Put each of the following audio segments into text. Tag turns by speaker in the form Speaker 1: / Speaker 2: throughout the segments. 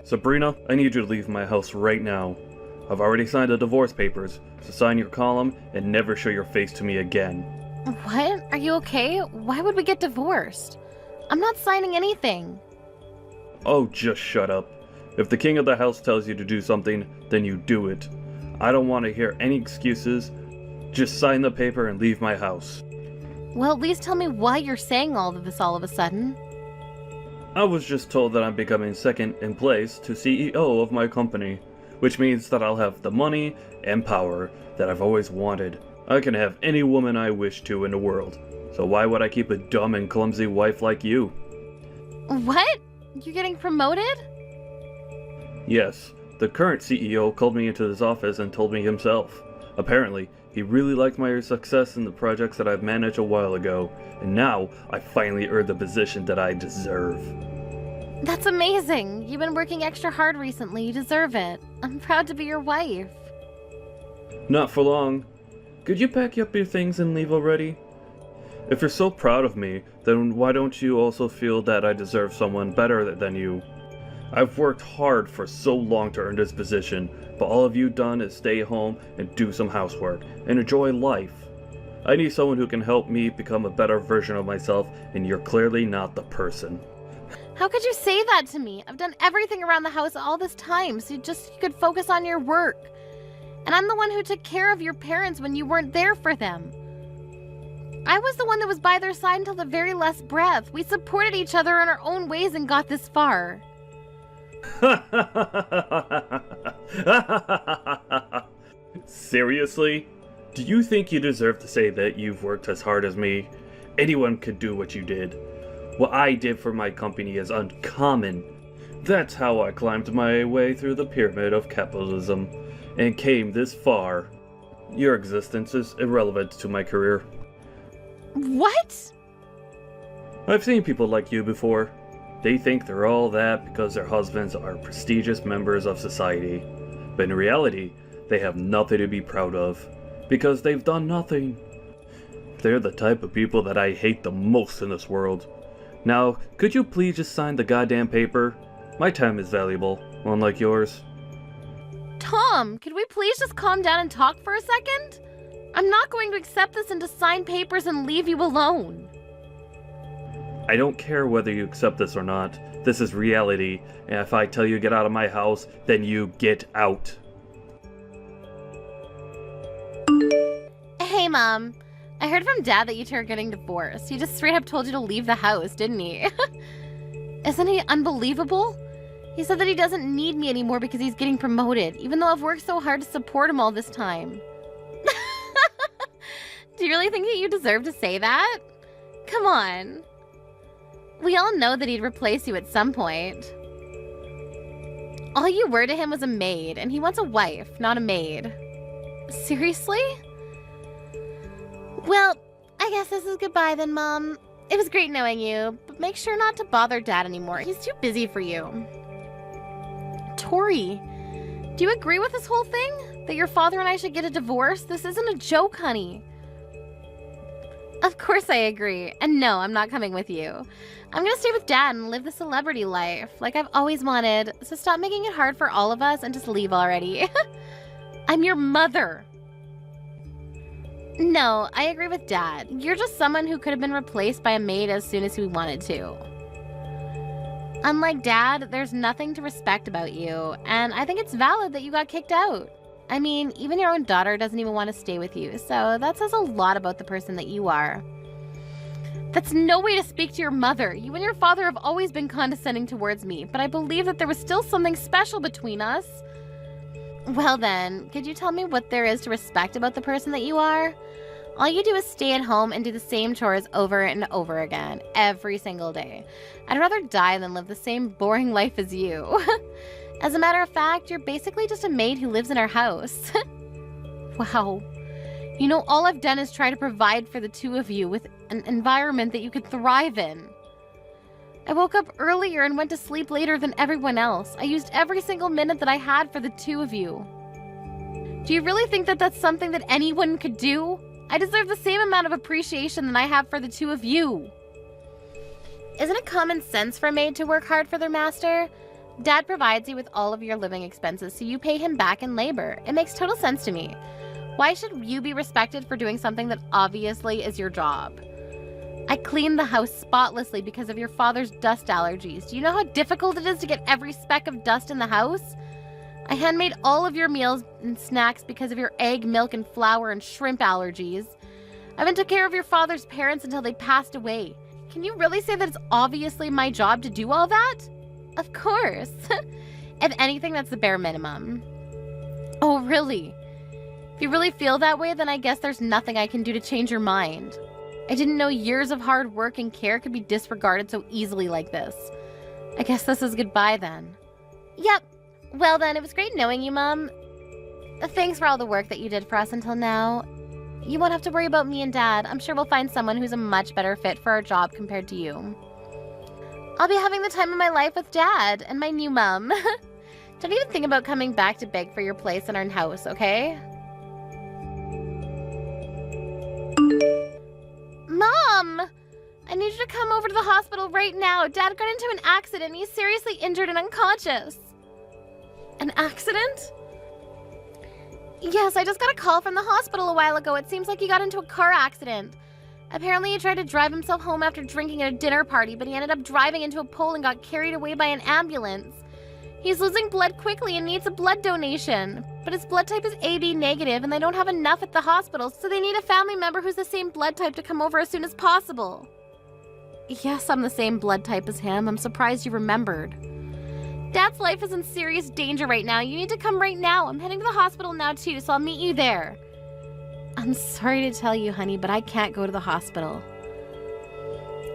Speaker 1: Sabrina, I need you to leave my house right now. I've already signed the divorce papers, so sign your column and never show your face to me again.
Speaker 2: What? Are you okay? Why would we get divorced? I'm not signing anything.
Speaker 1: Oh, just shut up. If the king of the house tells you to do something, then you do it. I don't want to hear any excuses. Just sign the paper and leave my house.
Speaker 2: Well, at least tell me why you're saying all of this all of a sudden.
Speaker 1: I was just told that I'm becoming second in place to CEO of my company, which means that I'll have the money and power that I've always wanted. I can have any woman I wish to in the world, so why would I keep a dumb and clumsy wife like you?
Speaker 2: What? You're getting promoted?
Speaker 1: Yes, the current CEO called me into his office and told me himself. Apparently, he really liked my success in the projects that I've managed a while ago, and now I finally earned the position that I deserve.
Speaker 2: That's amazing. You've been working extra hard recently. You deserve it. I'm proud to be your wife.
Speaker 1: Not for long. Could you pack up your things and leave already? If you're so proud of me, then why don't you also feel that I deserve someone better than you? I've worked hard for so long to earn this position, but all of you done is stay home and do some housework and enjoy life. I need someone who can help me become a better version of myself, and you're clearly not the person.
Speaker 2: How could you say that to me? I've done everything around the house all this time, so you could focus on your work. And I'm the one who took care of your parents when you weren't there for them. I was the one that was by their side until the very last breath. We supported each other in our own ways and got this far.
Speaker 1: Seriously? Do you think you deserve to say that you've worked as hard as me? Anyone could do what you did. What I did for my company is uncommon. That's how I climbed my way through the pyramid of capitalism and came this far. Your existence is irrelevant to my career.
Speaker 2: What?
Speaker 1: I've seen people like you before. They think they're all that because their husbands are prestigious members of society. But in reality, they have nothing to be proud of, because they've done nothing. They're the type of people that I hate the most in this world. Now, could you please just sign the goddamn paper? My time is valuable, unlike yours.
Speaker 2: Tom, could we please just calm down and talk for a second? I'm not going to accept this and to sign papers and leave you alone.
Speaker 1: I don't care whether you accept this or not. This is reality, and if I tell you get out of my house, then you get out.
Speaker 2: Hey, Mom. I heard from Dad that you two are getting divorced. He just straight up told you to leave the house, didn't he? Isn't he unbelievable? He said that he doesn't need me anymore because he's getting promoted, even though I've worked so hard to support him all this time. Do you really think that you deserve to say that? Come on. We all know that he'd replace you at some point. All you were to him was a maid, and he wants a wife, not a maid. Seriously? Well, I guess this is goodbye then, Mom. It was great knowing you, but make sure not to bother Dad anymore. He's too busy for you. Tori, do you agree with this whole thing? That your father and I should get a divorce? This isn't a joke, honey. Of course I agree. And no, I'm not coming with you. I'm gonna stay with Dad and live the celebrity life, like I've always wanted. So stop making it hard for all of us and just leave already. I'm your mother. No, I agree with Dad. You're just someone who could have been replaced by a maid as soon as we wanted to. Unlike Dad, there's nothing to respect about you, and I think it's valid that you got kicked out. I mean, even your own daughter doesn't even want to stay with you, so that says a lot about the person that you are. That's no way to speak to your mother. You and your father have always been condescending towards me, but I believe that there was still something special between us. Well then, could you tell me what there is to respect about the person that you are? All you do is stay at home and do the same chores over and over again, every single day. I'd rather die than live the same boring life as you. As a matter of fact, you're basically just a maid who lives in our house. Wow. You know, all I've done is try to provide for the two of you with an environment that you could thrive in. I woke up earlier and went to sleep later than everyone else. I used every single minute that I had for the two of you. Do you really think that that's something that anyone could do? I deserve the same amount of appreciation that I have for the two of you. Isn't it common sense for a maid to work hard for their master? Dad provides you with all of your living expenses, so you pay him back in labor. It makes total sense to me. Why should you be respected for doing something that obviously is your job? I cleaned the house spotlessly because of your father's dust allergies. Do you know how difficult it is to get every speck of dust in the house? I handmade all of your meals and snacks because of your egg, milk, and flour and shrimp allergies. I even took care of your father's parents until they passed away. Can you really say that it's obviously my job to do all that? Of course. If anything, that's the bare minimum. Oh, really? If you really feel that way, then I guess there's nothing I can do to change your mind. I didn't know years of hard work and care could be disregarded so easily like this. I guess this is goodbye then. Yep. Well then, it was great knowing you, Mom. Thanks for all the work that you did for us until now. You won't have to worry about me and Dad. I'm sure we'll find someone who's a much better fit for our job compared to you. I'll be having the time of my life with Dad and my new mom. Don't even think about coming back to beg for your place in our house, okay? Mom! I need you to come over to the hospital right now. Dad got into an accident. He's seriously injured and unconscious. An accident? Yes, I just got a call from the hospital a while ago. It seems like he got into a car accident. Apparently he tried to drive himself home after drinking at a dinner party, but he ended up driving into a pole and got carried away by an ambulance. He's losing blood quickly and needs a blood donation. But his blood type is AB negative and they don't have enough at the hospital, so they need a family member who's the same blood type to come over as soon as possible. Yes, I'm the same blood type as him. I'm surprised you remembered. Dad's life is in serious danger right now. You need to come right now. I'm heading to the hospital now too, so I'll meet you there. I'm sorry to tell you, honey, but I can't go to the hospital.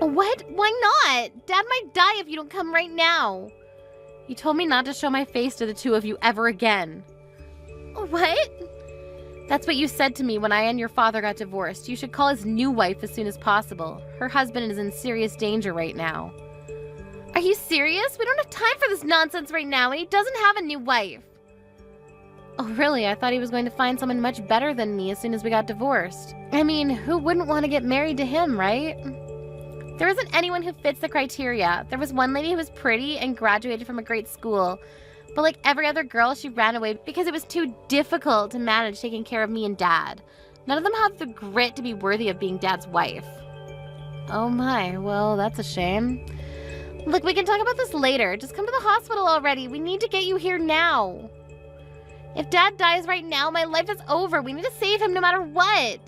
Speaker 2: What? Why not? Dad might die if you don't come right now. You told me not to show my face to the two of you ever again. What? That's what you said to me when I and your father got divorced. You should call his new wife as soon as possible. Her husband is in serious danger right now. Are you serious? We don't have time for this nonsense right now, and he doesn't have a new wife. Oh, really? I thought he was going to find someone much better than me as soon as we got divorced. I mean, who wouldn't want to get married to him, right? There isn't anyone who fits the criteria. There was one lady who was pretty and graduated from a great school. But like every other girl, she ran away because it was too difficult to manage taking care of me and Dad. None of them have the grit to be worthy of being Dad's wife. Oh my, well, that's a shame. Look, we can talk about this later. Just come to the hospital already. We need to get you here now. If Dad dies right now, my life is over. We need to save him no matter what.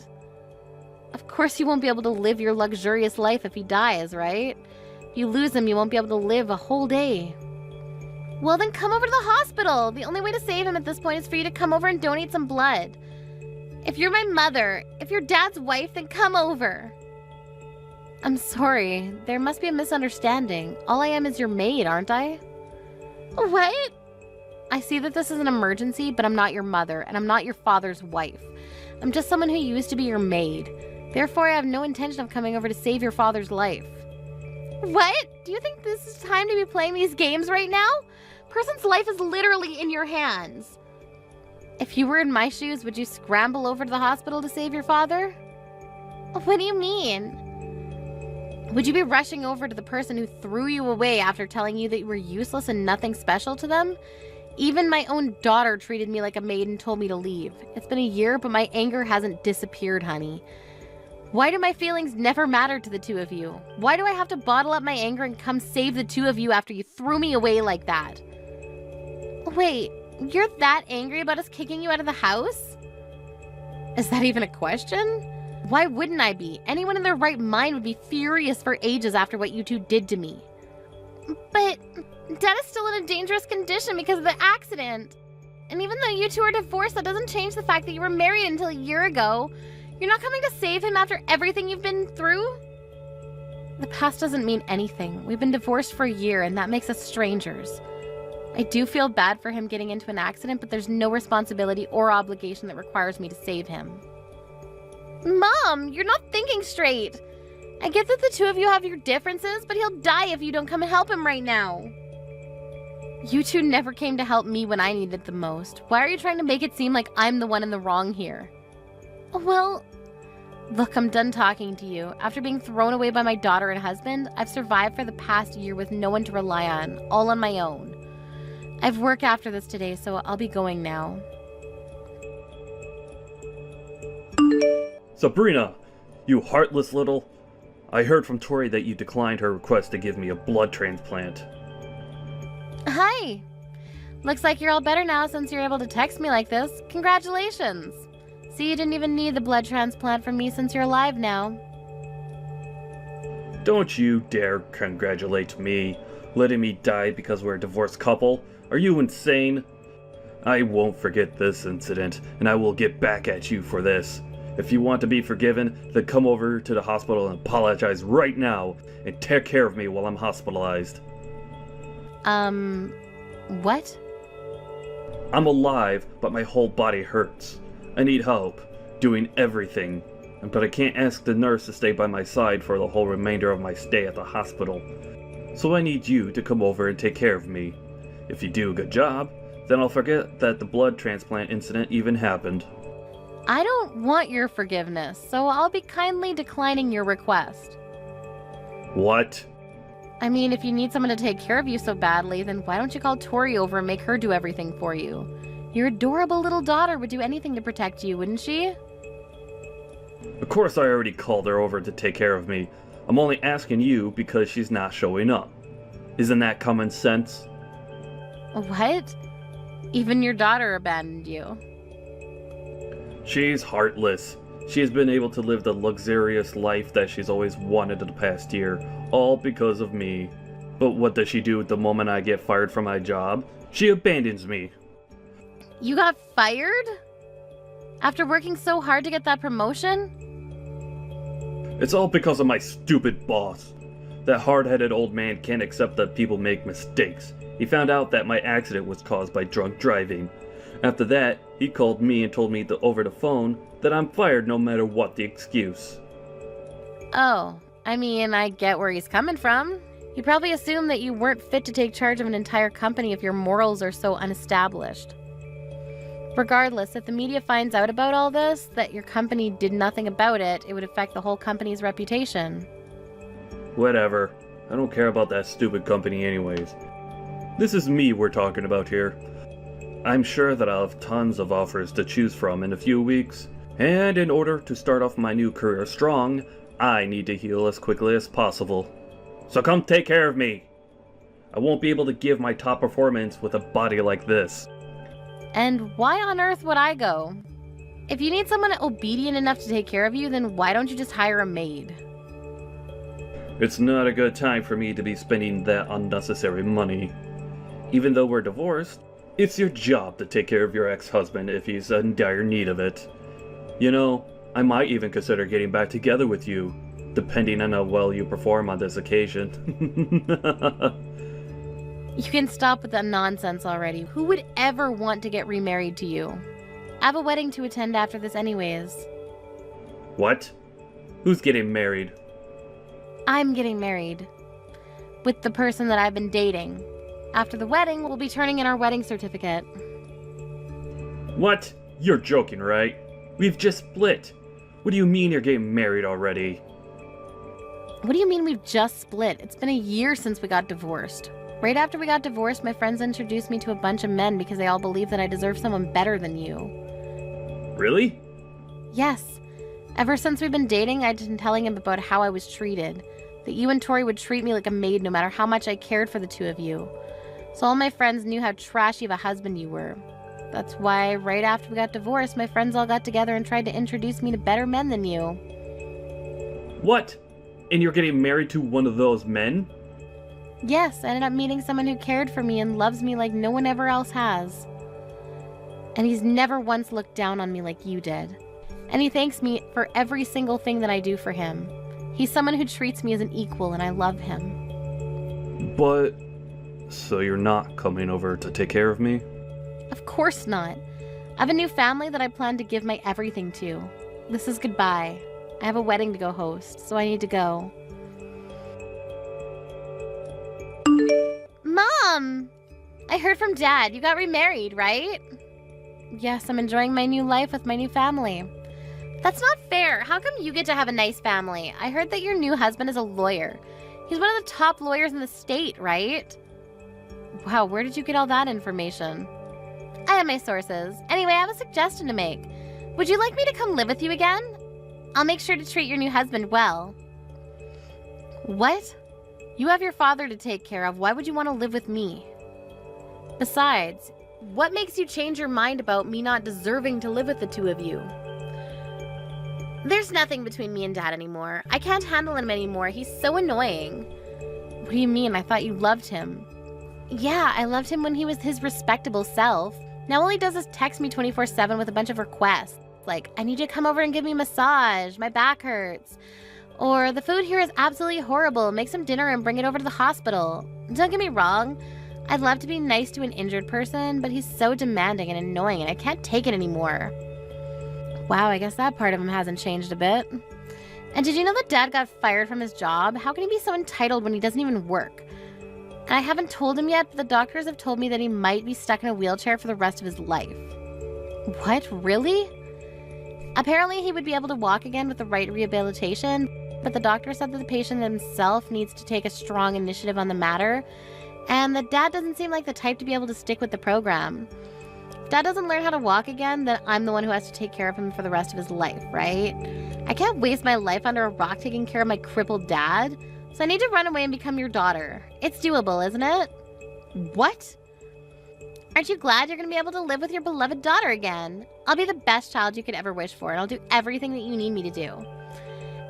Speaker 2: Of course you won't be able to live your luxurious life if he dies, right? If you lose him, you won't be able to live a whole day. Well, then come over to the hospital. The only way to save him at this point is for you to come over and donate some blood. If you're my mother, if you're Dad's wife, then come over. I'm sorry. There must be a misunderstanding. All I am is your maid, aren't I? What? I see that this is an emergency, but I'm not your mother, and I'm not your father's wife. I'm just someone who used to be your maid. Therefore, I have no intention of coming over to save your father's life. What? Do you think this is time to be playing these games right now? Person's life is literally in your hands. If you were in my shoes, would you scramble over to the hospital to save your father? What do you mean? Would you be rushing over to the person who threw you away after telling you that you were useless and nothing special to them? Even my own daughter treated me like a maid and told me to leave. It's been a year, but my anger hasn't disappeared, honey. Why do my feelings never matter to the two of you? Why do I have to bottle up my anger and come save the two of you after you threw me away like that? Wait, you're that angry about us kicking you out of the house? Is that even a question? Why wouldn't I be? Anyone in their right mind would be furious for ages after what you two did to me. But Dad is still in a dangerous condition because of the accident. And even though you two are divorced, that doesn't change the fact that you were married until a year ago. You're not coming to save him after everything you've been through? The past doesn't mean anything. We've been divorced for a year, and that makes us strangers. I do feel bad for him getting into an accident, but there's no responsibility or obligation that requires me to save him. Mom, you're not thinking straight. I get that the two of you have your differences, but he'll die if you don't come and help him right now. You two never came to help me when I needed it the most. Why are you trying to make it seem like I'm the one in the wrong here? Well, look, I'm done talking to you. After being thrown away by my daughter and husband, I've survived for the past year with no one to rely on, all on my own. I've work after this today, so I'll be going now.
Speaker 1: Sabrina, you heartless little... I heard from Tori that you declined her request to give me a blood transplant.
Speaker 2: Hi! Looks like you're all better now since you're able to text me like this. Congratulations! See, you didn't even need the blood transplant from me since you're alive now.
Speaker 1: Don't you dare congratulate me, letting me die because we're a divorced couple. Are you insane? I won't forget this incident, and I will get back at you for this. If you want to be forgiven, then come over to the hospital and apologize right now, and take care of me while I'm hospitalized.
Speaker 2: What?
Speaker 1: I'm alive, but my whole body hurts. I need help, doing everything. But I can't ask the nurse to stay by my side for the whole remainder of my stay at the hospital. So I need you to come over and take care of me. If you do a good job, then I'll forget that the blood transplant incident even happened.
Speaker 2: I don't want your forgiveness, so I'll be kindly declining your request.
Speaker 1: What?
Speaker 2: I mean, if you need someone to take care of you so badly, then why don't you call Tori over and make her do everything for you? Your adorable little daughter would do anything to protect you, wouldn't she?
Speaker 1: Of course I already called her over to take care of me. I'm only asking you because she's not showing up. Isn't that common sense?
Speaker 2: What? Even your daughter abandoned you.
Speaker 1: She's heartless. She has been able to live the luxurious life that she's always wanted in the past year, all because of me. But what does she do the moment I get fired from my job? She abandons me.
Speaker 2: You got fired? After working so hard to get that promotion?
Speaker 1: It's all because of my stupid boss. That hard-headed old man can't accept that people make mistakes. He found out that my accident was caused by drunk driving. After that, he called me and told me over the phone that I'm fired no matter what the excuse.
Speaker 2: Oh, I mean, I get where he's coming from. He probably assumed that you weren't fit to take charge of an entire company if your morals are so unestablished. Regardless, if the media finds out about all this, that your company did nothing about it, it would affect the whole company's reputation.
Speaker 1: Whatever. I don't care about that stupid company anyways. This is me we're talking about here. I'm sure that I'll have tons of offers to choose from in a few weeks. And in order to start off my new career strong, I need to heal as quickly as possible. So come take care of me. I won't be able to give my top performance with a body like this.
Speaker 2: And why on earth would I go? If you need someone obedient enough to take care of you, then why don't you just hire a maid?
Speaker 1: It's not a good time for me to be spending that unnecessary money. Even though we're divorced, it's your job to take care of your ex-husband if he's in dire need of it. You know, I might even consider getting back together with you, depending on how well you perform on this occasion.
Speaker 2: You can stop with that nonsense already. Who would ever want to get remarried to you? I have a wedding to attend after this anyways.
Speaker 1: What? Who's getting married?
Speaker 2: I'm getting married. With the person that I've been dating. After the wedding, we'll be turning in our wedding certificate.
Speaker 1: What? You're joking, right? We've just split. What do you mean you're getting married already?
Speaker 2: What do you mean we've just split? It's been a year since we got divorced. Right after we got divorced, my friends introduced me to a bunch of men because they all believe that I deserve someone better than you.
Speaker 1: Really?
Speaker 2: Yes. Ever since we've been dating, I've been telling him about how I was treated. That you and Tori would treat me like a maid no matter how much I cared for the two of you. So all my friends knew how trashy of a husband you were. That's why right after we got divorced, my friends all got together and tried to introduce me to better men than you.
Speaker 1: What? And you're getting married to one of those men?
Speaker 2: Yes, I ended up meeting someone who cared for me and loves me like no one ever else has. And he's never once looked down on me like you did. And he thanks me for every single thing that I do for him. He's someone who treats me as an equal and I love him.
Speaker 1: But... so you're not coming over to take care of me?
Speaker 2: Of course not. I have a new family that I plan to give my everything to. This is goodbye. I have a wedding to go host, so I need to go. Mom! I heard from Dad. You got remarried, right? Yes, I'm enjoying my new life with my new family. That's not fair. How come you get to have a nice family? I heard that your new husband is a lawyer. He's one of the top lawyers in the state, right? Wow, where did you get all that information? I have my sources. Anyway, I have a suggestion to make. Would you like me to come live with you again? I'll make sure to treat your new husband well. What? You have your father to take care of. Why would you want to live with me? Besides, what makes you change your mind about me not deserving to live with the two of you? There's nothing between me and Dad anymore. I can't handle him anymore. He's so annoying. What do you mean? I thought you loved him. Yeah, I loved him when he was his respectable self. Now all he does is text me 24/7 with a bunch of requests. Like, I need you to come over and give me a massage. My back hurts. Or, the food here is absolutely horrible. Make some dinner and bring it over to the hospital. Don't get me wrong. I'd love to be nice to an injured person, but he's so demanding and annoying and I can't take it anymore. Wow, I guess that part of him hasn't changed a bit. And did you know that Dad got fired from his job? How can he be so entitled when he doesn't even work? And I haven't told him yet, but the doctors have told me that he might be stuck in a wheelchair for the rest of his life. What? Really? Apparently he would be able to walk again with the right rehabilitation, but the doctor said that the patient himself needs to take a strong initiative on the matter, and that Dad doesn't seem like the type to be able to stick with the program. If Dad doesn't learn how to walk again, then I'm the one who has to take care of him for the rest of his life, right? I can't waste my life under a rock taking care of my crippled dad, so I need to run away and become your daughter. It's doable, isn't it? What? Aren't you glad you're going to be able to live with your beloved daughter again? I'll be the best child you could ever wish for, and I'll do everything that you need me to do.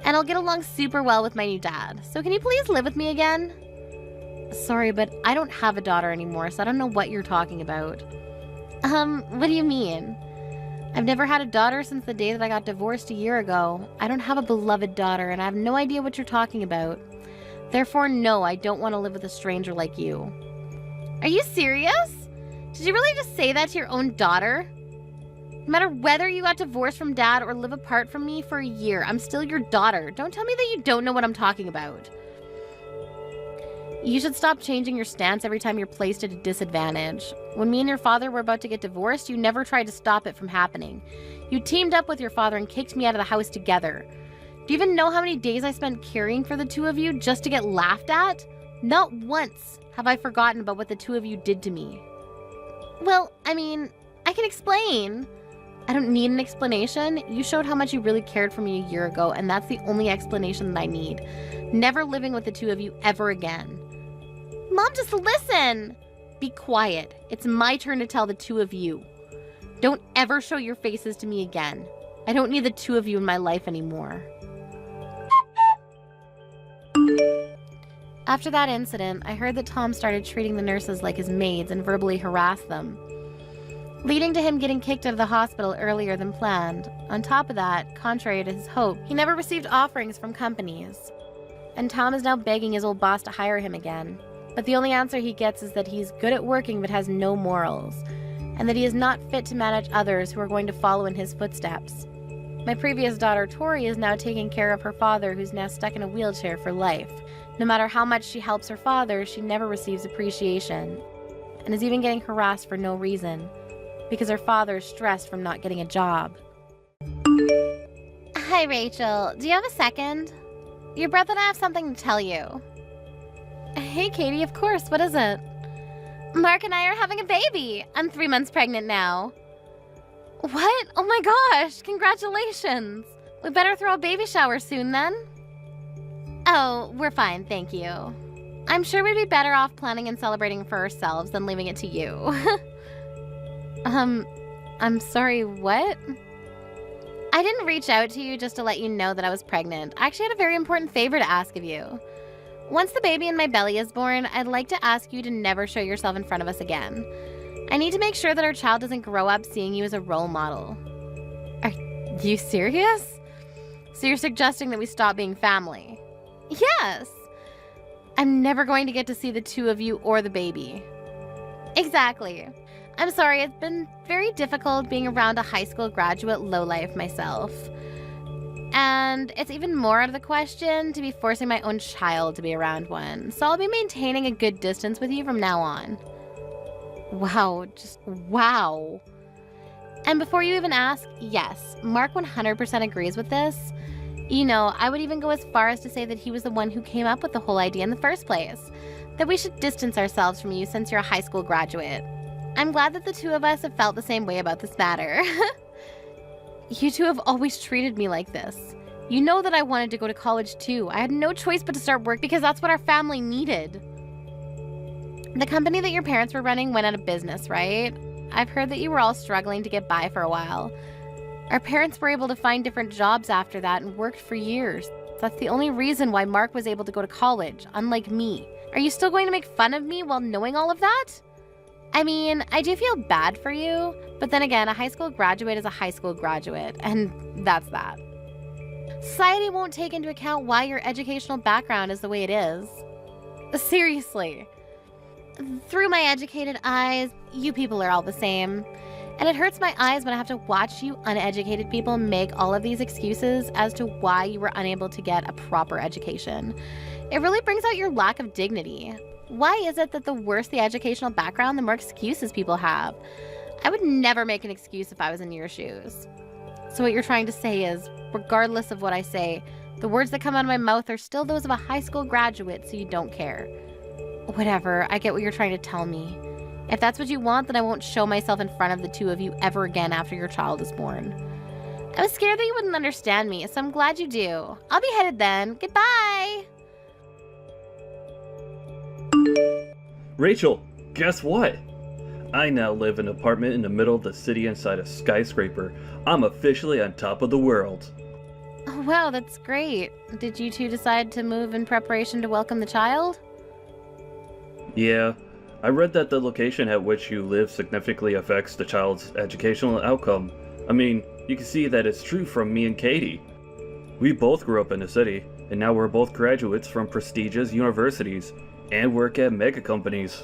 Speaker 2: And I'll get along super well with my new dad. So can you please live with me again? Sorry, but I don't have a daughter anymore, so I don't know what you're talking about. What do you mean? I've never had a daughter since the day that I got divorced a year ago. I don't have a beloved daughter, and I have no idea what you're talking about. Therefore, no, I don't want to live with a stranger like you. Are you serious? Did you really just say that to your own daughter? No matter whether you got divorced from Dad or live apart from me for a year, I'm still your daughter. Don't tell me that you don't know what I'm talking about. You should stop changing your stance every time you're placed at a disadvantage. When me and your father were about to get divorced, you never tried to stop it from happening. You teamed up with your father and kicked me out of the house together. Do you even know how many days I spent caring for the two of you just to get laughed at? Not once have I forgotten about what the two of you did to me. Well, I mean, I can explain. I don't need an explanation. You showed how much you really cared for me a year ago, and that's the only explanation that I need. Never living with the two of you ever again. Mom, just listen. Be quiet. It's my turn to tell the two of you. Don't ever show your faces to me again. I don't need the two of you in my life anymore. After that incident, I heard that Tom started treating the nurses like his maids and verbally harassed them, leading to him getting kicked out of the hospital earlier than planned. On top of that, contrary to his hope, he never received offerings from companies. And Tom is now begging his old boss to hire him again. But the only answer he gets is that he's good at working but has no morals, and that he is not fit to manage others who are going to follow in his footsteps. My previous daughter, Tori, is now taking care of her father, who's now stuck in a wheelchair for life. No matter how much she helps her father, she never receives appreciation, and is even getting harassed for no reason, because her father is stressed from not getting a job. Hi, Rachel. Do you have a second? Your brother and I have something to tell you. Hey, Katie, of course. What is it? Mark and I are having a baby. I'm 3 months pregnant now. What? Oh my gosh, congratulations. We better throw a baby shower soon then. Oh, we're fine, thank you. I'm sure we'd be better off planning and celebrating for ourselves than leaving it to you. I'm sorry, what? I didn't reach out to you just to let you know that I was pregnant. I actually had a very important favor to ask of you. Once the baby in my belly is born, I'd like to ask you to never show yourself in front of us again. I need to make sure that our child doesn't grow up seeing you as a role model. Are you serious? So you're suggesting that we stop being family? Yes. I'm never going to get to see the two of you or the baby. Exactly. I'm sorry, it's been very difficult being around a high school graduate lowlife myself. And it's even more out of the question to be forcing my own child to be around one. So I'll be maintaining a good distance with you from now on. Wow, just wow. And before you even ask, yes, Mark 100% agrees with this. You know, I would even go as far as to say that he was the one who came up with the whole idea in the first place. That we should distance ourselves from you since you're a high school graduate. I'm glad that the two of us have felt the same way about this matter. You two have always treated me like this. You know that I wanted to go to college too. I had no choice but to start work because that's what our family needed. The company that your parents were running went out of business, right? I've heard that you were all struggling to get by for a while. Our parents were able to find different jobs after that and worked for years. That's the only reason why Mark was able to go to college, unlike me. Are you still going to make fun of me while knowing all of that? I mean, I do feel bad for you, but then again, a high school graduate is a high school graduate, and that's that. Society won't take into account why your educational background is the way it is. Seriously. Through my educated eyes, you people are all the same. And it hurts my eyes when I have to watch you uneducated people make all of these excuses as to why you were unable to get a proper education. It really brings out your lack of dignity. Why is it that the worse the educational background, the more excuses people have? I would never make an excuse if I was in your shoes. So what you're trying to say is, regardless of what I say, the words that come out of my mouth are still those of a high school graduate, so you don't care. Whatever, I get what you're trying to tell me. If that's what you want, then I won't show myself in front of the two of you ever again after your child is born. I was scared that you wouldn't understand me, so I'm glad you do. I'll be headed then. Goodbye!
Speaker 1: Rachel, guess what? I now live in an apartment in the middle of the city inside a skyscraper. I'm officially on top of the world.
Speaker 2: Oh, wow, that's great. Did you two decide to move in preparation to welcome the child?
Speaker 1: Yeah, I read that the location at which you live significantly affects the child's educational outcome. I mean, you can see that it's true from me and Katie. We both grew up in the city, and now we're both graduates from prestigious universities, and work at mega companies.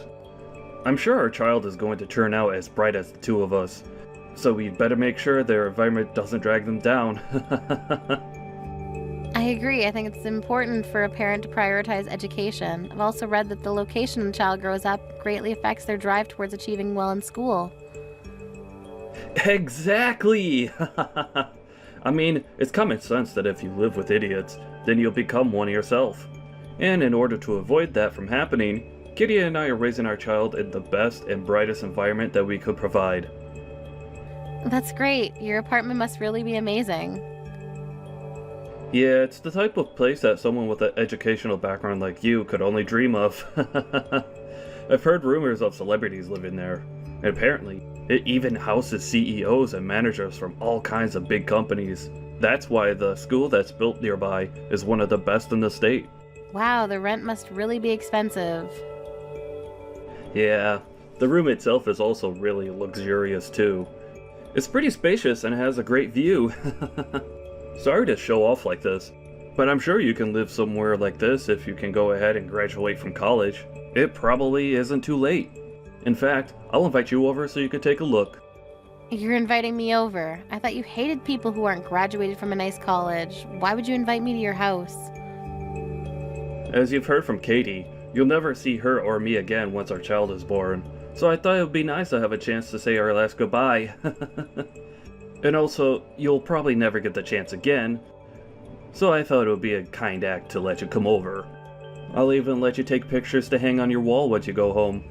Speaker 1: I'm sure our child is going to turn out as bright as the two of us, so we'd better make sure their environment doesn't drag them down.
Speaker 2: I agree. I think it's important for a parent to prioritize education. I've also read that the location the child grows up greatly affects their drive towards achieving well in school.
Speaker 1: Exactly! I mean, it's common sense that if you live with idiots, then you'll become one yourself. And in order to avoid that from happening, Kitty and I are raising our child in the best and brightest environment that we could provide.
Speaker 2: That's great. Your apartment must really be amazing.
Speaker 1: Yeah, it's the type of place that someone with an educational background like you could only dream of. I've heard rumors of celebrities living there, and apparently, it even houses CEOs and managers from all kinds of big companies. That's why the school that's built nearby is one of the best in the state.
Speaker 2: Wow, the rent must really be expensive.
Speaker 1: Yeah, the room itself is also really luxurious too. It's pretty spacious and has a great view. Sorry to show off like this, but I'm sure you can live somewhere like this if you can go ahead and graduate from college. It probably isn't too late. In fact, I'll invite you over so you can take a look.
Speaker 2: You're inviting me over. I thought you hated people who aren't graduated from a nice college. Why would you invite me to your house?
Speaker 1: As you've heard from Katie, you'll never see her or me again once our child is born, so I thought it would be nice to have a chance to say our last goodbye. And also, you'll probably never get the chance again, so I thought it would be a kind act to let you come over. I'll even let you take pictures to hang on your wall once you go home.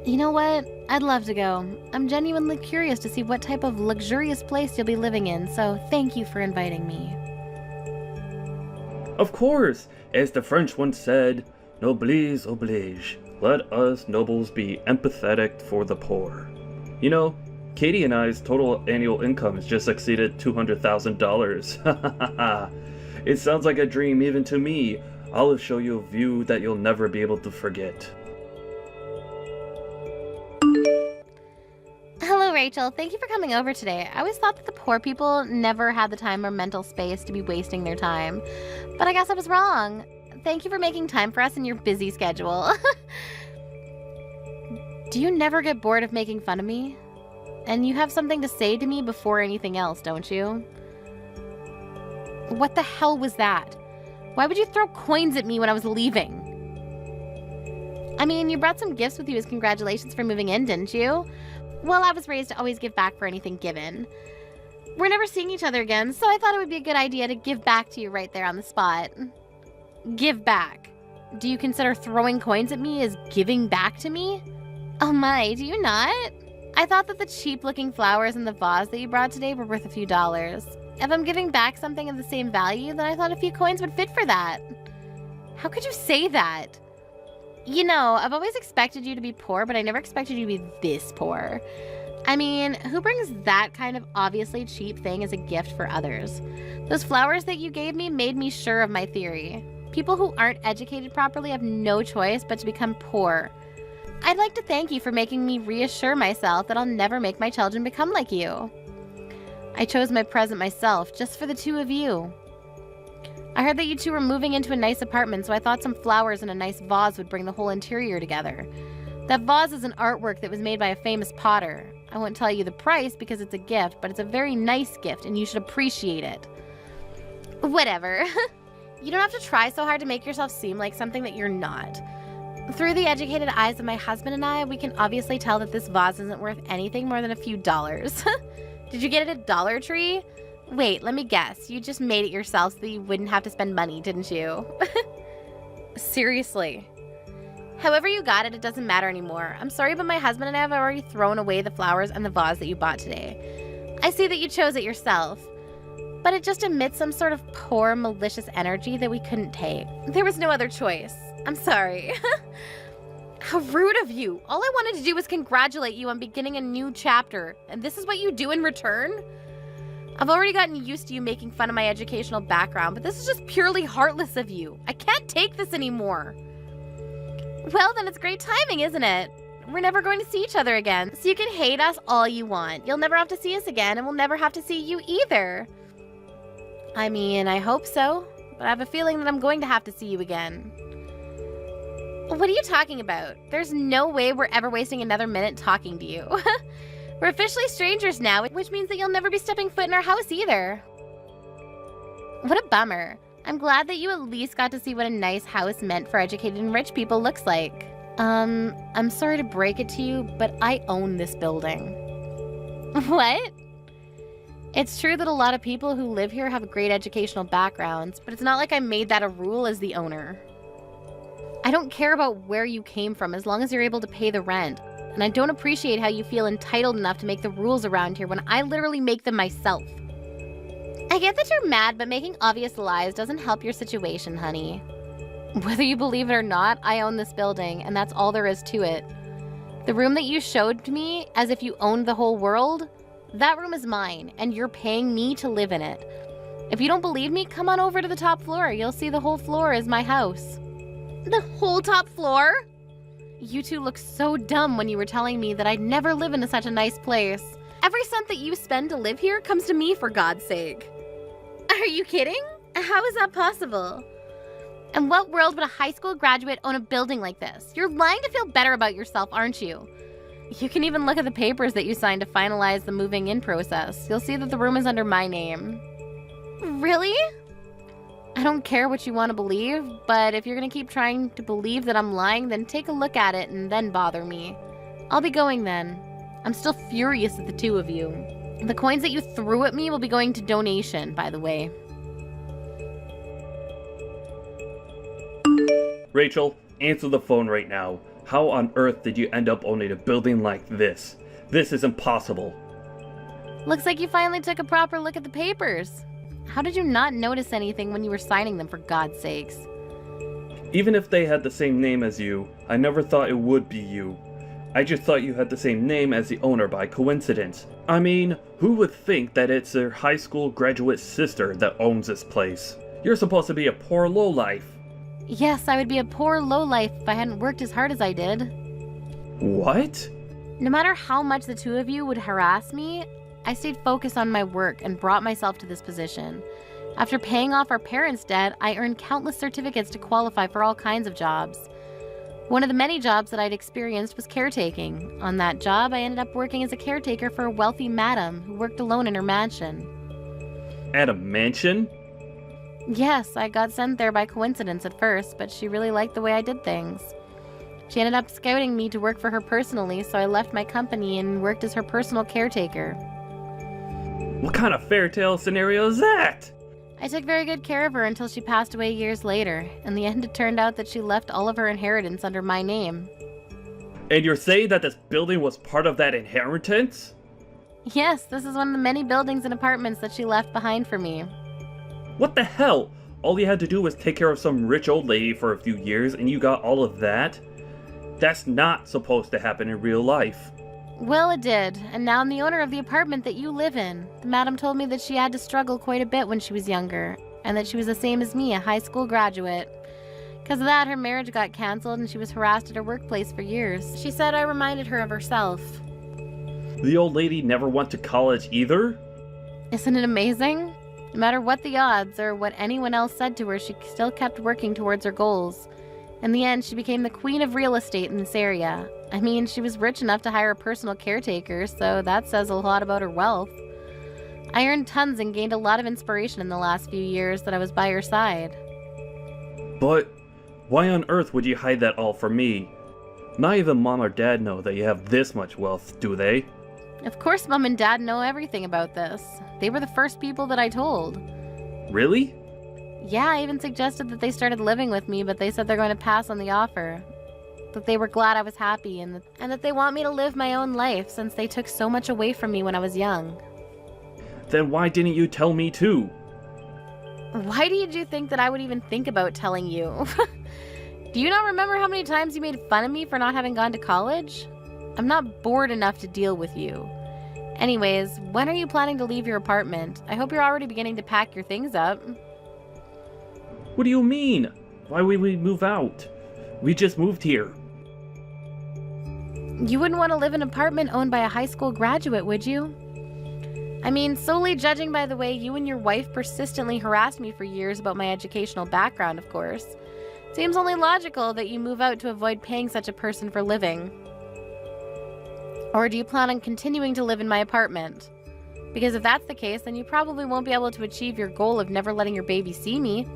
Speaker 2: You know what? I'd love to go. I'm genuinely curious to see what type of luxurious place you'll be living in, so thank you for inviting me.
Speaker 1: Of course! As the French once said, noblesse oblige. Let us nobles be empathetic for the poor. You know, Katie and I's total annual income has just exceeded $200,000. It sounds like a dream even to me. I'll show you a view that you'll never be able to forget.
Speaker 2: Hello, Rachel. Thank you for coming over today. I always thought that the poor people never had the time or mental space to be wasting their time. But I guess I was wrong. Thank you for making time for us in your busy schedule. Do you never get bored of making fun of me? And you have something to say to me before anything else, don't you? What the hell was that? Why would you throw coins at me when I was leaving? I mean, you brought some gifts with you as congratulations for moving in, didn't you? Well, I was raised to always give back for anything given. We're never seeing each other again, so I thought it would be a good idea to give back to you right there on the spot. Give back. Do you consider throwing coins at me as giving back to me? Oh my, do you not? I thought that the cheap-looking flowers in the vase that you brought today were worth a few dollars. If I'm giving back something of the same value, then I thought a few coins would fit for that. How could you say that? You know, I've always expected you to be poor, but I never expected you to be this poor. I mean, who brings that kind of obviously cheap thing as a gift for others? Those flowers that you gave me made me sure of my theory. People who aren't educated properly have no choice but to become poor. I'd like to thank you for making me reassure myself that I'll never make my children become like you. I chose my present myself, just for the two of you. I heard that you two were moving into a nice apartment, so I thought some flowers and a nice vase would bring the whole interior together. That vase is an artwork that was made by a famous potter. I won't tell you the price because it's a gift, but it's a very nice gift and you should appreciate it. Whatever. You don't have to try so hard to make yourself seem like something that you're not. Through the educated eyes of my husband and I, we can obviously tell that this vase isn't worth anything more than a few dollars. Did you get it at Dollar Tree? Wait, let me guess. You just made it yourself so that you wouldn't have to spend money, didn't you? Seriously. However you got it, it doesn't matter anymore. I'm sorry, but my husband and I have already thrown away the flowers and the vase that you bought today. I see that you chose it yourself. But it just emits some sort of poor, malicious energy that we couldn't take. There was no other choice. I'm sorry. How rude of you. All I wanted to do was congratulate you on beginning a new chapter. And this is what you do in return? I've already gotten used to you making fun of my educational background, but this is just purely heartless of you. I can't take this anymore. Well, then it's great timing, isn't it? We're never going to see each other again, so you can hate us all you want. You'll never have to see us again, and we'll never have to see you either. I mean, I hope so, but I have a feeling that I'm going to have to see you again. What are you talking about? There's no way we're ever wasting another minute talking to you. We're officially strangers now, which means that you'll never be stepping foot in our house either. What a bummer. I'm glad that you at least got to see what a nice house meant for educated and rich people looks like. I'm sorry to break it to you, but I own this building. What? It's true that a lot of people who live here have great educational backgrounds, but it's not like I made that a rule as the owner. I don't care about where you came from as long as you're able to pay the rent. And I don't appreciate how you feel entitled enough to make the rules around here when I literally make them myself. I get that you're mad, but making obvious lies doesn't help your situation, honey. Whether you believe it or not, I own this building, and that's all there is to it. The room that you showed to me, as if you owned the whole world, that room is mine, and you're paying me to live in it. If you don't believe me, come on over to the top floor. You'll see the whole floor is my house. The whole top floor? You two looked so dumb when you were telling me that I'd never live in such a nice place. Every cent that you spend to live here comes to me, for God's sake. Are you kidding? How is that possible? In what world would a high school graduate own a building like this? You're lying to feel better about yourself, aren't you? You can even look at the papers that you signed to finalize the moving in process. You'll see that the room is under my name. Really? I don't care what you want to believe, but if you're going to keep trying to believe that I'm lying, then take a look at it and then bother me. I'll be going then. I'm still furious at the two of you. The coins that you threw at me will be going to donation, by the way.
Speaker 1: Rachel, answer the phone right now. How on earth did you end up owning a building like this? This is impossible.
Speaker 2: Looks like you finally took a proper look at the papers. How did you not notice anything when you were signing them, for God's sakes?
Speaker 1: Even if they had the same name as you, I never thought it would be you. I just thought you had the same name as the owner by coincidence. I mean, who would think that it's their high school graduate sister that owns this place? You're supposed to be a poor lowlife.
Speaker 2: Yes, I would be a poor lowlife if I hadn't worked as hard as I did.
Speaker 1: What?
Speaker 2: No matter how much the two of you would harass me, I stayed focused on my work and brought myself to this position. After paying off our parents' debt, I earned countless certificates to qualify for all kinds of jobs. One of the many jobs that I'd experienced was caretaking. On that job, I ended up working as a caretaker for a wealthy madam who worked alone in her mansion.
Speaker 1: At a mansion?
Speaker 2: Yes, I got sent there by coincidence at first, but she really liked the way I did things. She ended up scouting me to work for her personally, so I left my company and worked as her personal caretaker.
Speaker 1: What kind of fairy tale scenario is that?
Speaker 2: I took very good care of her until she passed away years later. In the end, it turned out that she left all of her inheritance under my name.
Speaker 1: And you're saying that this building was part of that inheritance?
Speaker 2: Yes, this is one of the many buildings and apartments that she left behind for me.
Speaker 1: What the hell? All you had to do was take care of some rich old lady for a few years and you got all of that? That's not supposed to happen in real life.
Speaker 2: Well, it did, and now I'm the owner of the apartment that you live in. The madam told me that she had to struggle quite a bit when she was younger, and that she was the same as me, a high school graduate. Because of that, her marriage got cancelled and she was harassed at her workplace for years. She said I reminded her of herself.
Speaker 1: The old lady never went to college either?
Speaker 2: Isn't it amazing? No matter what the odds or what anyone else said to her, she still kept working towards her goals. In the end, she became the queen of real estate in this area. I mean, she was rich enough to hire a personal caretaker, so that says a lot about her wealth. I earned tons and gained a lot of inspiration in the last few years that I was by her side.
Speaker 1: But why on earth would you hide that all from me? Not even mom or dad know that you have this much wealth, do they?
Speaker 2: Of course mom and dad know everything about this. They were the first people that I told.
Speaker 1: Really?
Speaker 2: Yeah, I even suggested that they started living with me, but they said they're going to pass on the offer. That they were glad I was happy and that they want me to live my own life since they took so much away from me when I was young.
Speaker 1: Then why didn't you tell me too?
Speaker 2: Why did you think that I would even think about telling you? Do you not remember how many times you made fun of me for not having gone to college? I'm not bored enough to deal with you. Anyways, when are you planning to leave your apartment? I hope you're already beginning to pack your things up.
Speaker 1: What do you mean? Why would we move out? We just moved here.
Speaker 2: You wouldn't want to live in an apartment owned by a high school graduate, would you? I mean, solely judging by the way you and your wife persistently harassed me for years about my educational background, of course. Seems only logical that you move out to avoid paying such a person for living. Or do you plan on continuing to live in my apartment? Because if that's the case, then you probably won't be able to achieve your goal of never letting your baby see me.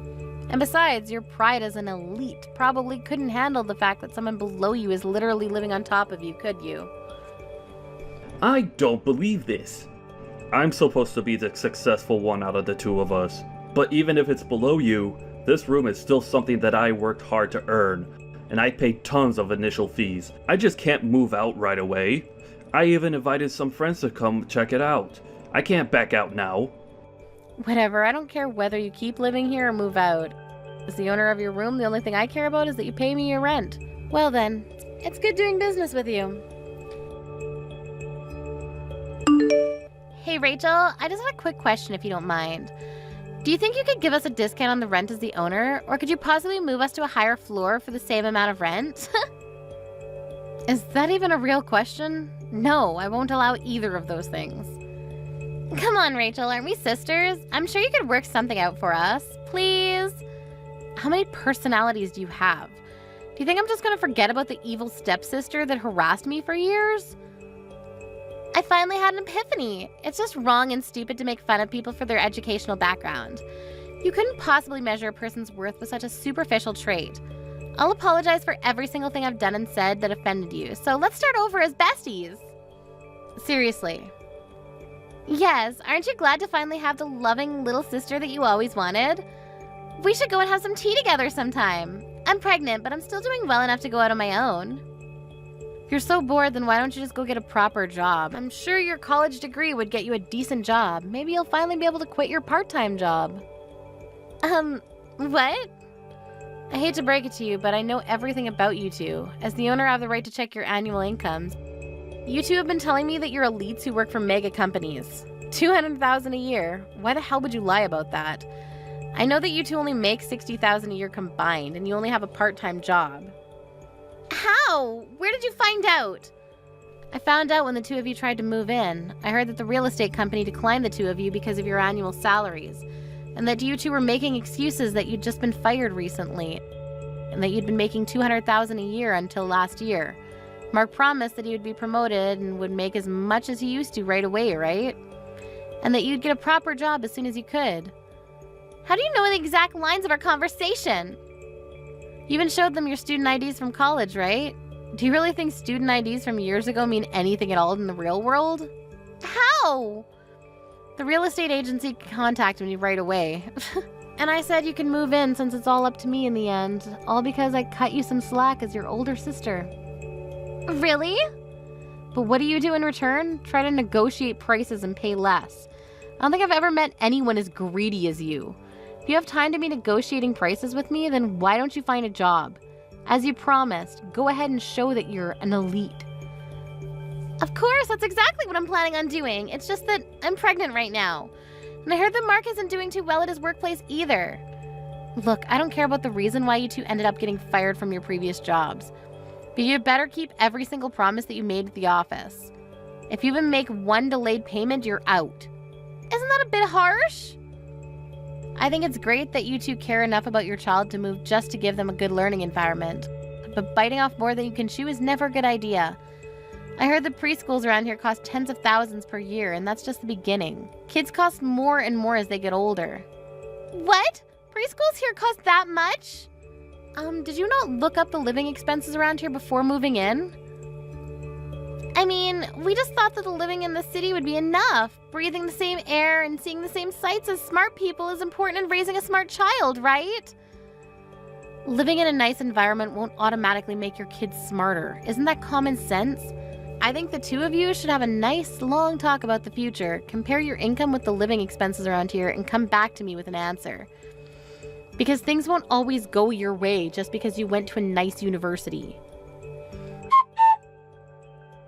Speaker 2: And besides, your pride as an elite probably couldn't handle the fact that someone below you is literally living on top of you, could you?
Speaker 1: I don't believe this. I'm supposed to be the successful one out of the two of us. But even if it's below you, this room is still something that I worked hard to earn. And I paid tons of initial fees. I just can't move out right away. I even invited some friends to come check it out. I can't back out now.
Speaker 2: Whatever, I don't care whether you keep living here or move out. As the owner of your room, the only thing I care about is that you pay me your rent. Well then, it's good doing business with you. Hey Rachel, I just had a quick question if you don't mind. Do you think you could give us a discount on the rent as the owner, or could you possibly move us to a higher floor for the same amount of rent? Is that even a real question? No, I won't allow either of those things. Come on, Rachel, aren't we sisters? I'm sure you could work something out for us. Please? How many personalities do you have? Do you think I'm just gonna forget about the evil stepsister that harassed me for years? I finally had an epiphany. It's just wrong and stupid to make fun of people for their educational background. You couldn't possibly measure a person's worth with such a superficial trait. I'll apologize for every single thing I've done and said that offended you, so let's start over as besties. Seriously. Yes, aren't you glad to finally have the loving little sister that you always wanted? We should go and have some tea together sometime. I'm pregnant, but I'm still doing well enough to go out on my own. If you're so bored, then why don't you just go get a proper job? I'm sure your college degree would get you a decent job. Maybe you'll finally be able to quit your part-time job. What? I hate to break it to you, but I know everything about you two. As the owner, I have the right to check your annual incomes. You two have been telling me that you're elites who work for mega companies. $200,000 a year. Why the hell would you lie about that? I know that you two only make $60,000 a year combined, and you only have a part-time job. How? Where did you find out? I found out when the two of you tried to move in. I heard that the real estate company declined the two of you because of your annual salaries, and that you two were making excuses that you'd just been fired recently, and that you'd been making $200,000 a year until last year. Mark promised that he would be promoted and would make as much as he used to right away, right? And that you'd get a proper job as soon as you could. How do you know the exact lines of our conversation? You even showed them your student IDs from college, right? Do you really think student IDs from years ago mean anything at all in the real world? How? The real estate agency contacted me right away. And I said you can move in since it's all up to me in the end. All because I cut you some slack as your older sister. Really? But what do you do in return? Try to negotiate prices and pay less. I don't think I've ever met anyone as greedy as you. If you have time to be negotiating prices with me, then why don't you find a job? As you promised, go ahead and show that you're an elite. Of course, that's exactly what I'm planning on doing. It's just that I'm pregnant right now. And I heard that Mark isn't doing too well at his workplace either. Look, I don't care about the reason why you two ended up getting fired from your previous jobs. But you better keep every single promise that you made at the office. If you even make one delayed payment, you're out. Isn't that a bit harsh? I think it's great that you two care enough about your child to move just to give them a good learning environment. But biting off more than you can chew is never a good idea. I heard the preschools around here cost tens of thousands per year, and that's just the beginning. Kids cost more and more as they get older. What? Preschools here cost that much? Did you not look up the living expenses around here before moving in? I mean, we just thought that the living in the city would be enough. Breathing the same air and seeing the same sights as smart people is important in raising a smart child, right? Living in a nice environment won't automatically make your kids smarter. Isn't that common sense? I think the two of you should have a nice, long talk about the future, compare your income with the living expenses around here, and come back to me with an answer. Because things won't always go your way just because you went to a nice university.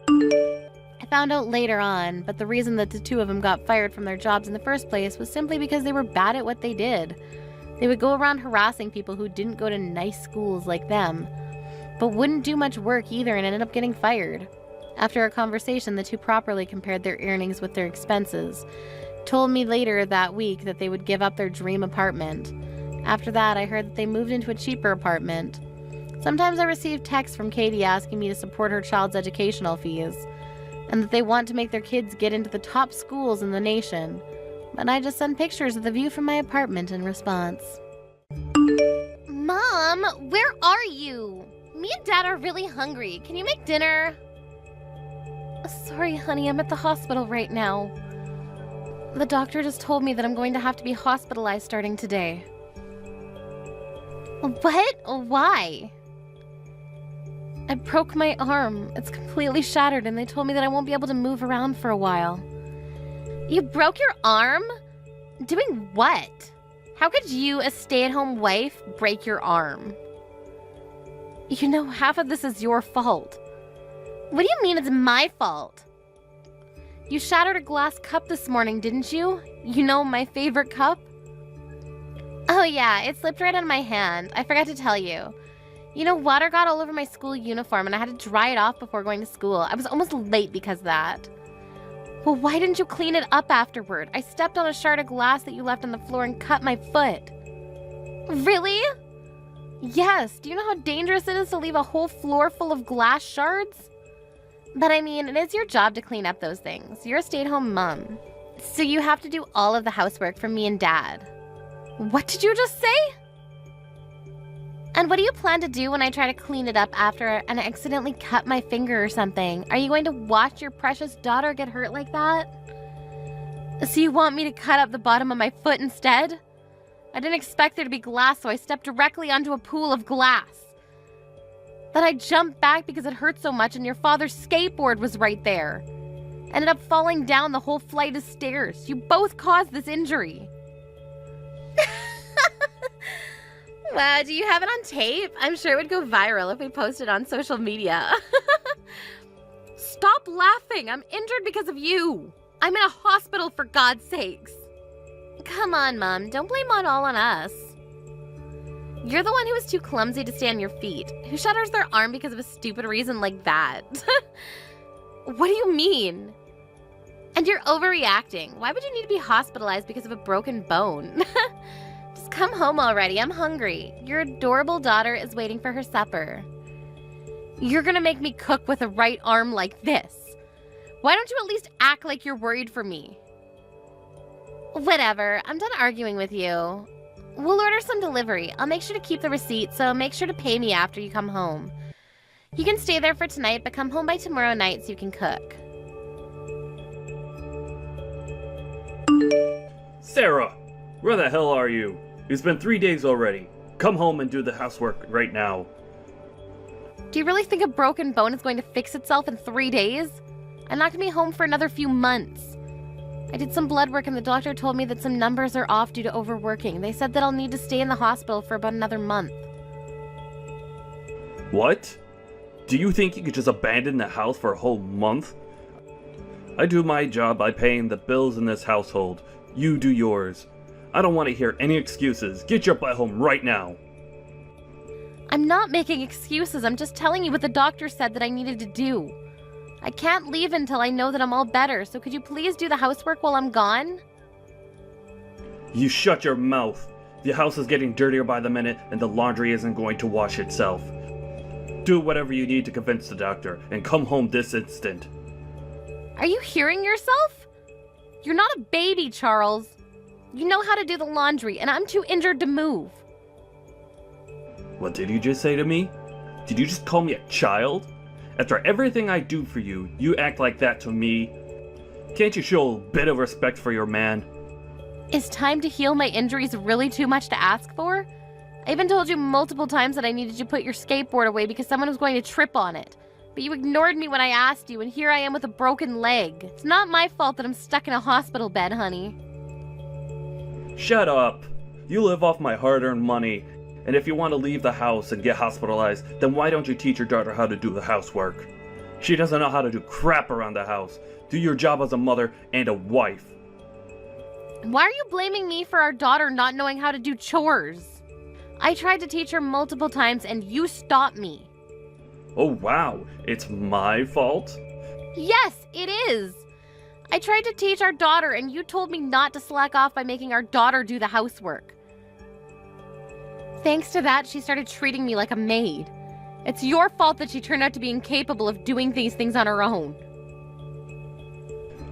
Speaker 2: I found out later on, but the reason that the two of them got fired from their jobs in the first place was simply because they were bad at what they did. They would go around harassing people who didn't go to nice schools like them, but wouldn't do much work either and ended up getting fired. After a conversation, the two properly compared their earnings with their expenses. Told me later that week that they would give up their dream apartment. After that, I heard that they moved into a cheaper apartment. Sometimes I receive texts from Katie asking me to support her child's educational fees, and that they want to make their kids get into the top schools in the nation. But I just send pictures of the view from my apartment in response. Mom, where are you? Me and Dad are really hungry. Can you make dinner? Sorry, honey, I'm at the hospital right now. The doctor just told me that I'm going to have to be hospitalized starting today. What? Why? I broke my arm. It's completely shattered, and they told me that I won't be able to move around for a while. You broke your arm? Doing what? How could you, a stay-at-home wife, break your arm? You know, half of this is your fault. What do you mean it's my fault? You shattered a glass cup this morning, didn't you? You know, my favorite cup? Oh yeah, it slipped right out of my hand. I forgot to tell you. You know, water got all over my school uniform and I had to dry it off before going to school. I was almost late because of that. Well, why didn't you clean it up afterward? I stepped on a shard of glass that you left on the floor and cut my foot. Really? Yes. Do you know how dangerous it is to leave a whole floor full of glass shards? But I mean, it is your job to clean up those things. You're a stay-at-home mom. So you have to do all of the housework for me and Dad. What did you just say? And what do you plan to do when I try to clean it up after and I accidentally cut my finger or something? Are you going to watch your precious daughter get hurt like that? So you want me to cut up the bottom of my foot instead? I didn't expect there to be glass, so I stepped directly onto a pool of glass. Then I jumped back because it hurt so much and your father's skateboard was right there. Ended up falling down the whole flight of stairs. You both caused this injury. Wow, do you have it on tape? I'm sure it would go viral if we posted on social media. Stop laughing. I'm injured because of you. I'm in a hospital, for God's sakes. Come on, Mom. Don't blame it all on us. You're the one who was too clumsy to stay on your feet. Who shatters their arm because of a stupid reason like that? What do you mean? And you're overreacting. Why would you need to be hospitalized because of a broken bone? Just come home already. I'm hungry. Your adorable daughter is waiting for her supper. You're gonna make me cook with a right arm like this. Why don't you at least act like you're worried for me? Whatever. I'm done arguing with you. We'll order some delivery. I'll make sure to keep the receipt, so make sure to pay me after you come home. You can stay there for tonight, but come home by tomorrow night so you can cook.
Speaker 1: Sarah! Where the hell are you? It's been 3 days already. Come home and do the housework right now.
Speaker 2: Do you really think a broken bone is going to fix itself in 3 days? I'm not going to be home for another few months. I did some blood work and the doctor told me that some numbers are off due to overworking. They said that I'll need to stay in the hospital for about another month.
Speaker 1: What? Do you think you could just abandon the house for a whole month? I do my job by paying the bills in this household. You do yours. I don't want to hear any excuses. Get your butt home right now.
Speaker 2: I'm not making excuses. I'm just telling you what the doctor said that I needed to do. I can't leave until I know that I'm all better, so could you please do the housework while I'm gone?
Speaker 1: You shut your mouth. The house is getting dirtier by the minute and the laundry isn't going to wash itself. Do whatever you need to convince the doctor and come home this instant.
Speaker 2: Are you hearing yourself? You're not a baby, Charles. You know how to do the laundry, and I'm too injured to move.
Speaker 1: What did you just say to me? Did you just call me a child? After everything I do for you, you act like that to me? Can't you show a bit of respect for your man?
Speaker 2: Is time to heal my injuries really too much to ask for? I even told you multiple times that I needed to put your skateboard away because someone was going to trip on it. But you ignored me when I asked you, and here I am with a broken leg. It's not my fault that I'm stuck in a hospital bed, honey.
Speaker 1: Shut up. You live off my hard-earned money. And if you want to leave the house and get hospitalized, then why don't you teach your daughter how to do the housework? She doesn't know how to do crap around the house. Do your job as a mother and a wife.
Speaker 2: Why are you blaming me for our daughter not knowing how to do chores? I tried to teach her multiple times and you stopped me.
Speaker 1: Oh wow, it's my fault?
Speaker 2: Yes, it is. I tried to teach our daughter and you told me not to slack off by making our daughter do the housework. Thanks to that, she started treating me like a maid. It's your fault that she turned out to be incapable of doing these things on her own.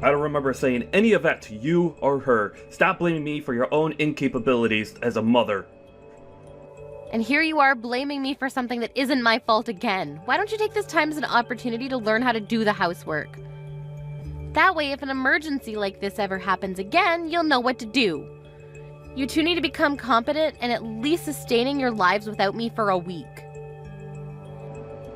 Speaker 1: I don't remember saying any of that to you or her. Stop blaming me for your own incapabilities as a mother.
Speaker 2: And here you are blaming me for something that isn't my fault again. Why don't you take this time as an opportunity to learn how to do the housework? That way, if an emergency like this ever happens again, you'll know what to do. You two need to become competent and at least sustaining your lives without me for a week.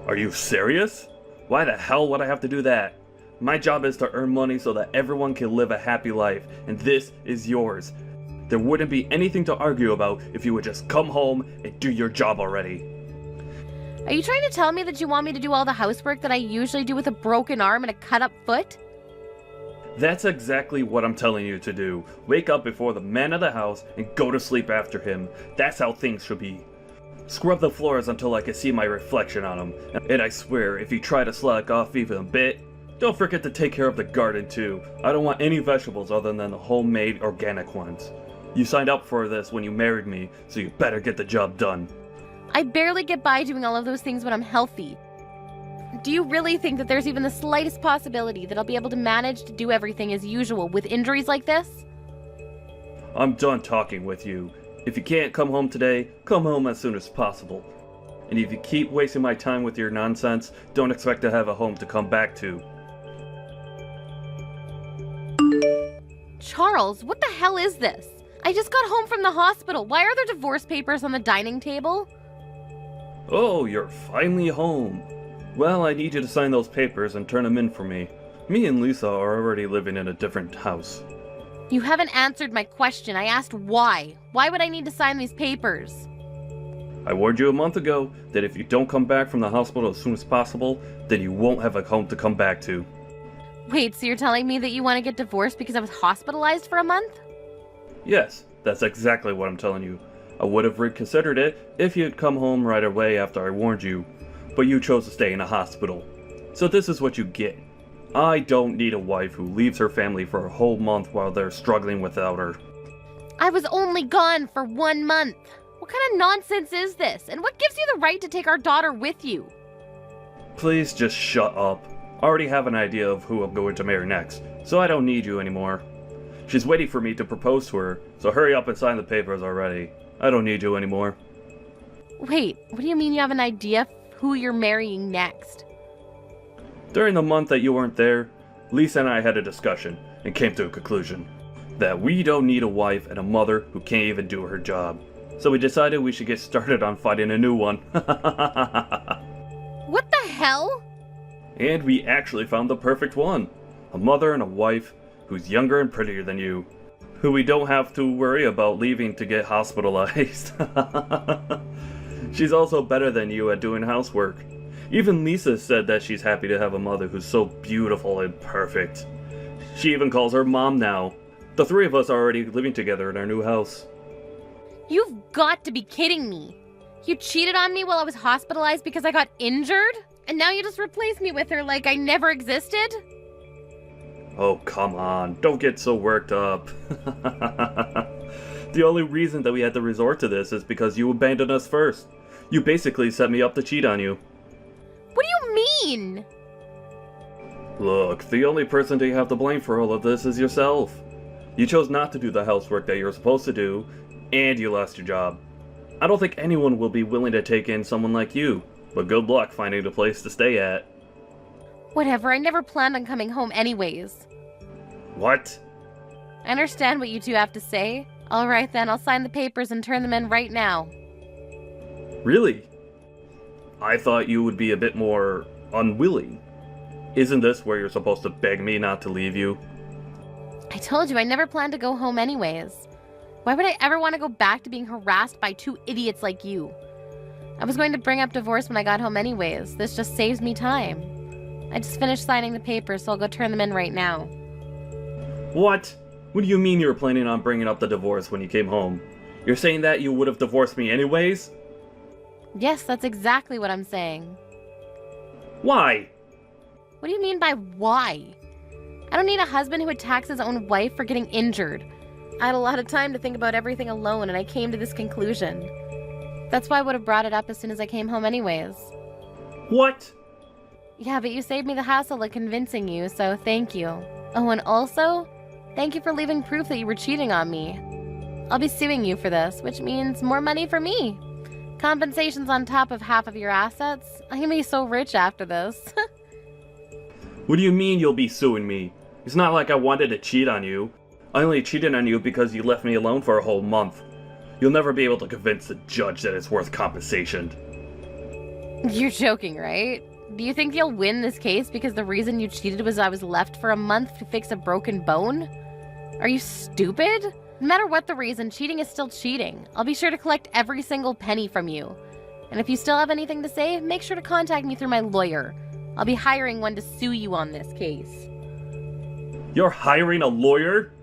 Speaker 1: Are you serious? Why the hell would I have to do that? My job is to earn money so that everyone can live a happy life, and this is yours. There wouldn't be anything to argue about if you would just come home and do your job already.
Speaker 2: Are you trying to tell me that you want me to do all the housework that I usually do with a broken arm and a cut-up foot?
Speaker 1: That's exactly what I'm telling you to do. Wake up before the man of the house and go to sleep after him. That's how things should be. Scrub the floors until I can see my reflection on them. And I swear, if you try to slack off even a bit, don't forget to take care of the garden too. I don't want any vegetables other than the homemade organic ones. You signed up for this when you married me, so you better get the job done.
Speaker 2: I barely get by doing all of those things when I'm healthy. Do you really think that there's even the slightest possibility that I'll be able to manage to do everything as usual with injuries like this?
Speaker 1: I'm done talking with you. If you can't come home today, come home as soon as possible. And if you keep wasting my time with your nonsense, don't expect to have a home to come back to.
Speaker 2: Charles, what the hell is this? I just got home from the hospital. Why are there divorce papers on the dining table?
Speaker 1: Oh, you're finally home. Well, I need you to sign those papers and turn them in for me. Me and Lisa are already living in a different house.
Speaker 2: You haven't answered my question. I asked why. Why would I need to sign these papers?
Speaker 1: I warned you a month ago that if you don't come back from the hospital as soon as possible, then you won't have a home to come back to.
Speaker 2: Wait, so you're telling me that you want to get divorced because I was hospitalized for a month?
Speaker 1: Yes, that's exactly what I'm telling you. I would have reconsidered it if you'd come home right away after I warned you, but you chose to stay in a hospital. So this is what you get. I don't need a wife who leaves her family for a whole month while they're struggling without her.
Speaker 2: I was only gone for 1 month. What kind of nonsense is this? And what gives you the right to take our daughter with you?
Speaker 1: Please just shut up. I already have an idea of who I'm going to marry next, so I don't need you anymore. She's waiting for me to propose to her, so hurry up and sign the papers already. I don't need you anymore.
Speaker 2: Wait, what do you mean you have an idea of who you're marrying next?
Speaker 1: During the month that you weren't there, Lisa and I had a discussion and came to a conclusion. that we don't need a wife and a mother who can't even do her job. So we decided we should get started on finding a new one.
Speaker 2: What the hell?
Speaker 1: And we actually found the perfect one. A mother and a wife who's younger and prettier than you. Who we don't have to worry about leaving to get hospitalized. She's also better than you at doing housework. Even Lisa said that she's happy to have a mother who's so beautiful and perfect. She even calls her mom now. The three of us are already living together in our new house.
Speaker 2: You've got to be kidding me. You cheated on me while I was hospitalized because I got injured? And now you just replaced me with her like I never existed?
Speaker 1: Oh, come on. Don't get so worked up. The only reason that we had to resort to this is because you abandoned us first. You basically set me up to cheat on you.
Speaker 2: What do you mean?
Speaker 1: Look, the only person that you have to blame for all of this is yourself. You chose not to do the housework that you're supposed to do, and you lost your job. I don't think anyone will be willing to take in someone like you, but good luck finding a place to stay at.
Speaker 2: Whatever, I never planned on coming home anyways.
Speaker 1: What?
Speaker 2: I understand what you two have to say. Alright then, I'll sign the papers and turn them in right now.
Speaker 1: Really? I thought you would be a bit more unwilling. Isn't this where you're supposed to beg me not to leave you?
Speaker 2: I told you I never planned to go home anyways. Why would I ever want to go back to being harassed by two idiots like you? I was going to bring up divorce when I got home anyways. This just saves me time. I just finished signing the papers, so I'll go turn them in right now.
Speaker 1: What? What do you mean you were planning on bringing up the divorce when you came home? You're saying that you would have divorced me anyways?
Speaker 2: Yes, that's exactly what I'm saying.
Speaker 1: Why?
Speaker 2: What do you mean by why? I don't need a husband who attacks his own wife for getting injured. I had a lot of time to think about everything alone, and I came to this conclusion. That's why I would have brought it up as soon as I came home anyways.
Speaker 1: What?
Speaker 2: Yeah, but you saved me the hassle of convincing you, so thank you. Oh, and also, thank you for leaving proof that you were cheating on me. I'll be suing you for this, which means more money for me. Compensation's on top of half of your assets. I'm gonna be so rich after this.
Speaker 1: What do you mean you'll be suing me? It's not like I wanted to cheat on you. I only cheated on you because you left me alone for a whole month. You'll never be able to convince the judge that it's worth compensation.
Speaker 2: You're joking, right? Do you think you'll win this case because the reason you cheated was I was left for a month to fix a broken bone? Are you stupid? No matter what the reason, cheating is still cheating. I'll be sure to collect every single penny from you. And if you still have anything to say, make sure to contact me through my lawyer. I'll be hiring one to sue you on this case.
Speaker 1: You're hiring a lawyer?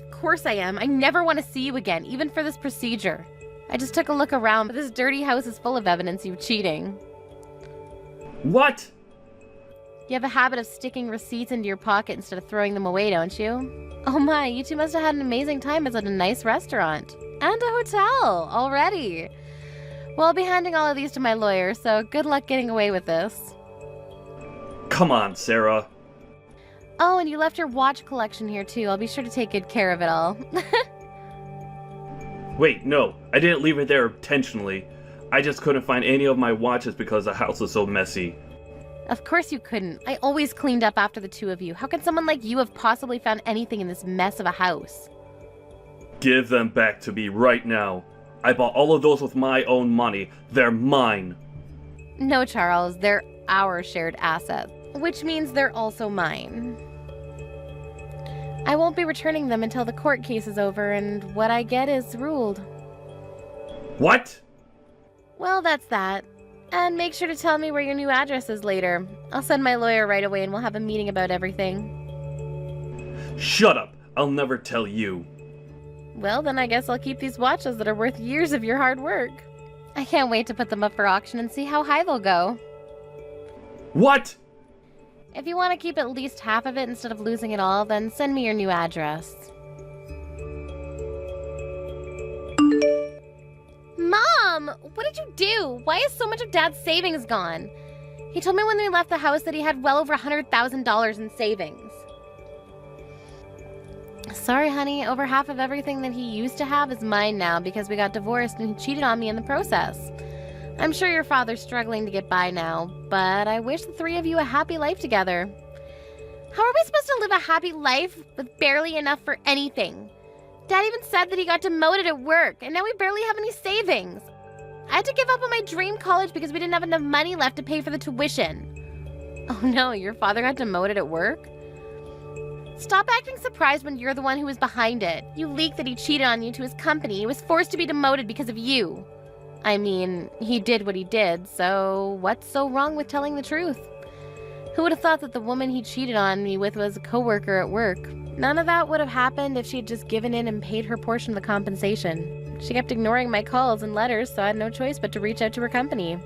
Speaker 2: Of course I am. I never want to see you again, even for this procedure. I just took a look around, but this dirty house is full of evidence of you cheating.
Speaker 1: What?
Speaker 2: You have a habit of sticking receipts into your pocket instead of throwing them away, don't you? Oh my, you two must have had an amazing time at a nice restaurant. And a hotel, already. Well, I'll be handing all of these to my lawyer, so good luck getting away with this.
Speaker 1: Come on, Sarah.
Speaker 2: Oh, and you left your watch collection here too. I'll be sure to take good care of it all.
Speaker 1: Wait, no. I didn't leave it there intentionally. I just couldn't find any of my watches because the house was so messy.
Speaker 2: Of course you couldn't. I always cleaned up after the two of you. How could someone like you have possibly found anything in this mess of a house?
Speaker 1: Give them back to me right now. I bought all of those with my own money. They're mine.
Speaker 2: No, Charles. They're our shared assets, which means they're also mine. I won't be returning them until the court case is over and what I get is ruled.
Speaker 1: What?
Speaker 2: Well, that's that. And make sure to tell me where your new address is later. I'll send my lawyer right away and we'll have a meeting about everything.
Speaker 1: Shut up! I'll never tell you.
Speaker 2: Well, then I guess I'll keep these watches that are worth years of your hard work. I can't wait to put them up for auction and see how high they'll go.
Speaker 1: What?
Speaker 2: If you want to keep at least half of it instead of losing it all, then send me your new address. Mom! What did you do? Why is so much of Dad's savings gone? He told me when we left the house that he had well over $100,000 in savings. Sorry, honey. Over half of everything that he used to have is mine now because we got divorced and he cheated on me in the process. I'm sure your father's struggling to get by now, but I wish the three of you a happy life together. How are we supposed to live a happy life with barely enough for anything? Dad even said that he got demoted at work, and now we barely have any savings. I had to give up on my dream college because we didn't have enough money left to pay for the tuition. Oh no, your father got demoted at work? Stop acting surprised when you're the one who was behind it. You leaked that he cheated on you to his company. He was forced to be demoted because of you. I mean, he did what he did, so what's so wrong with telling the truth? Who would have thought that the woman he cheated on me with was a coworker at work? None of that would have happened if she had just given in and paid her portion of the compensation. She kept ignoring my calls and letters, so I had no choice but to reach out to her company.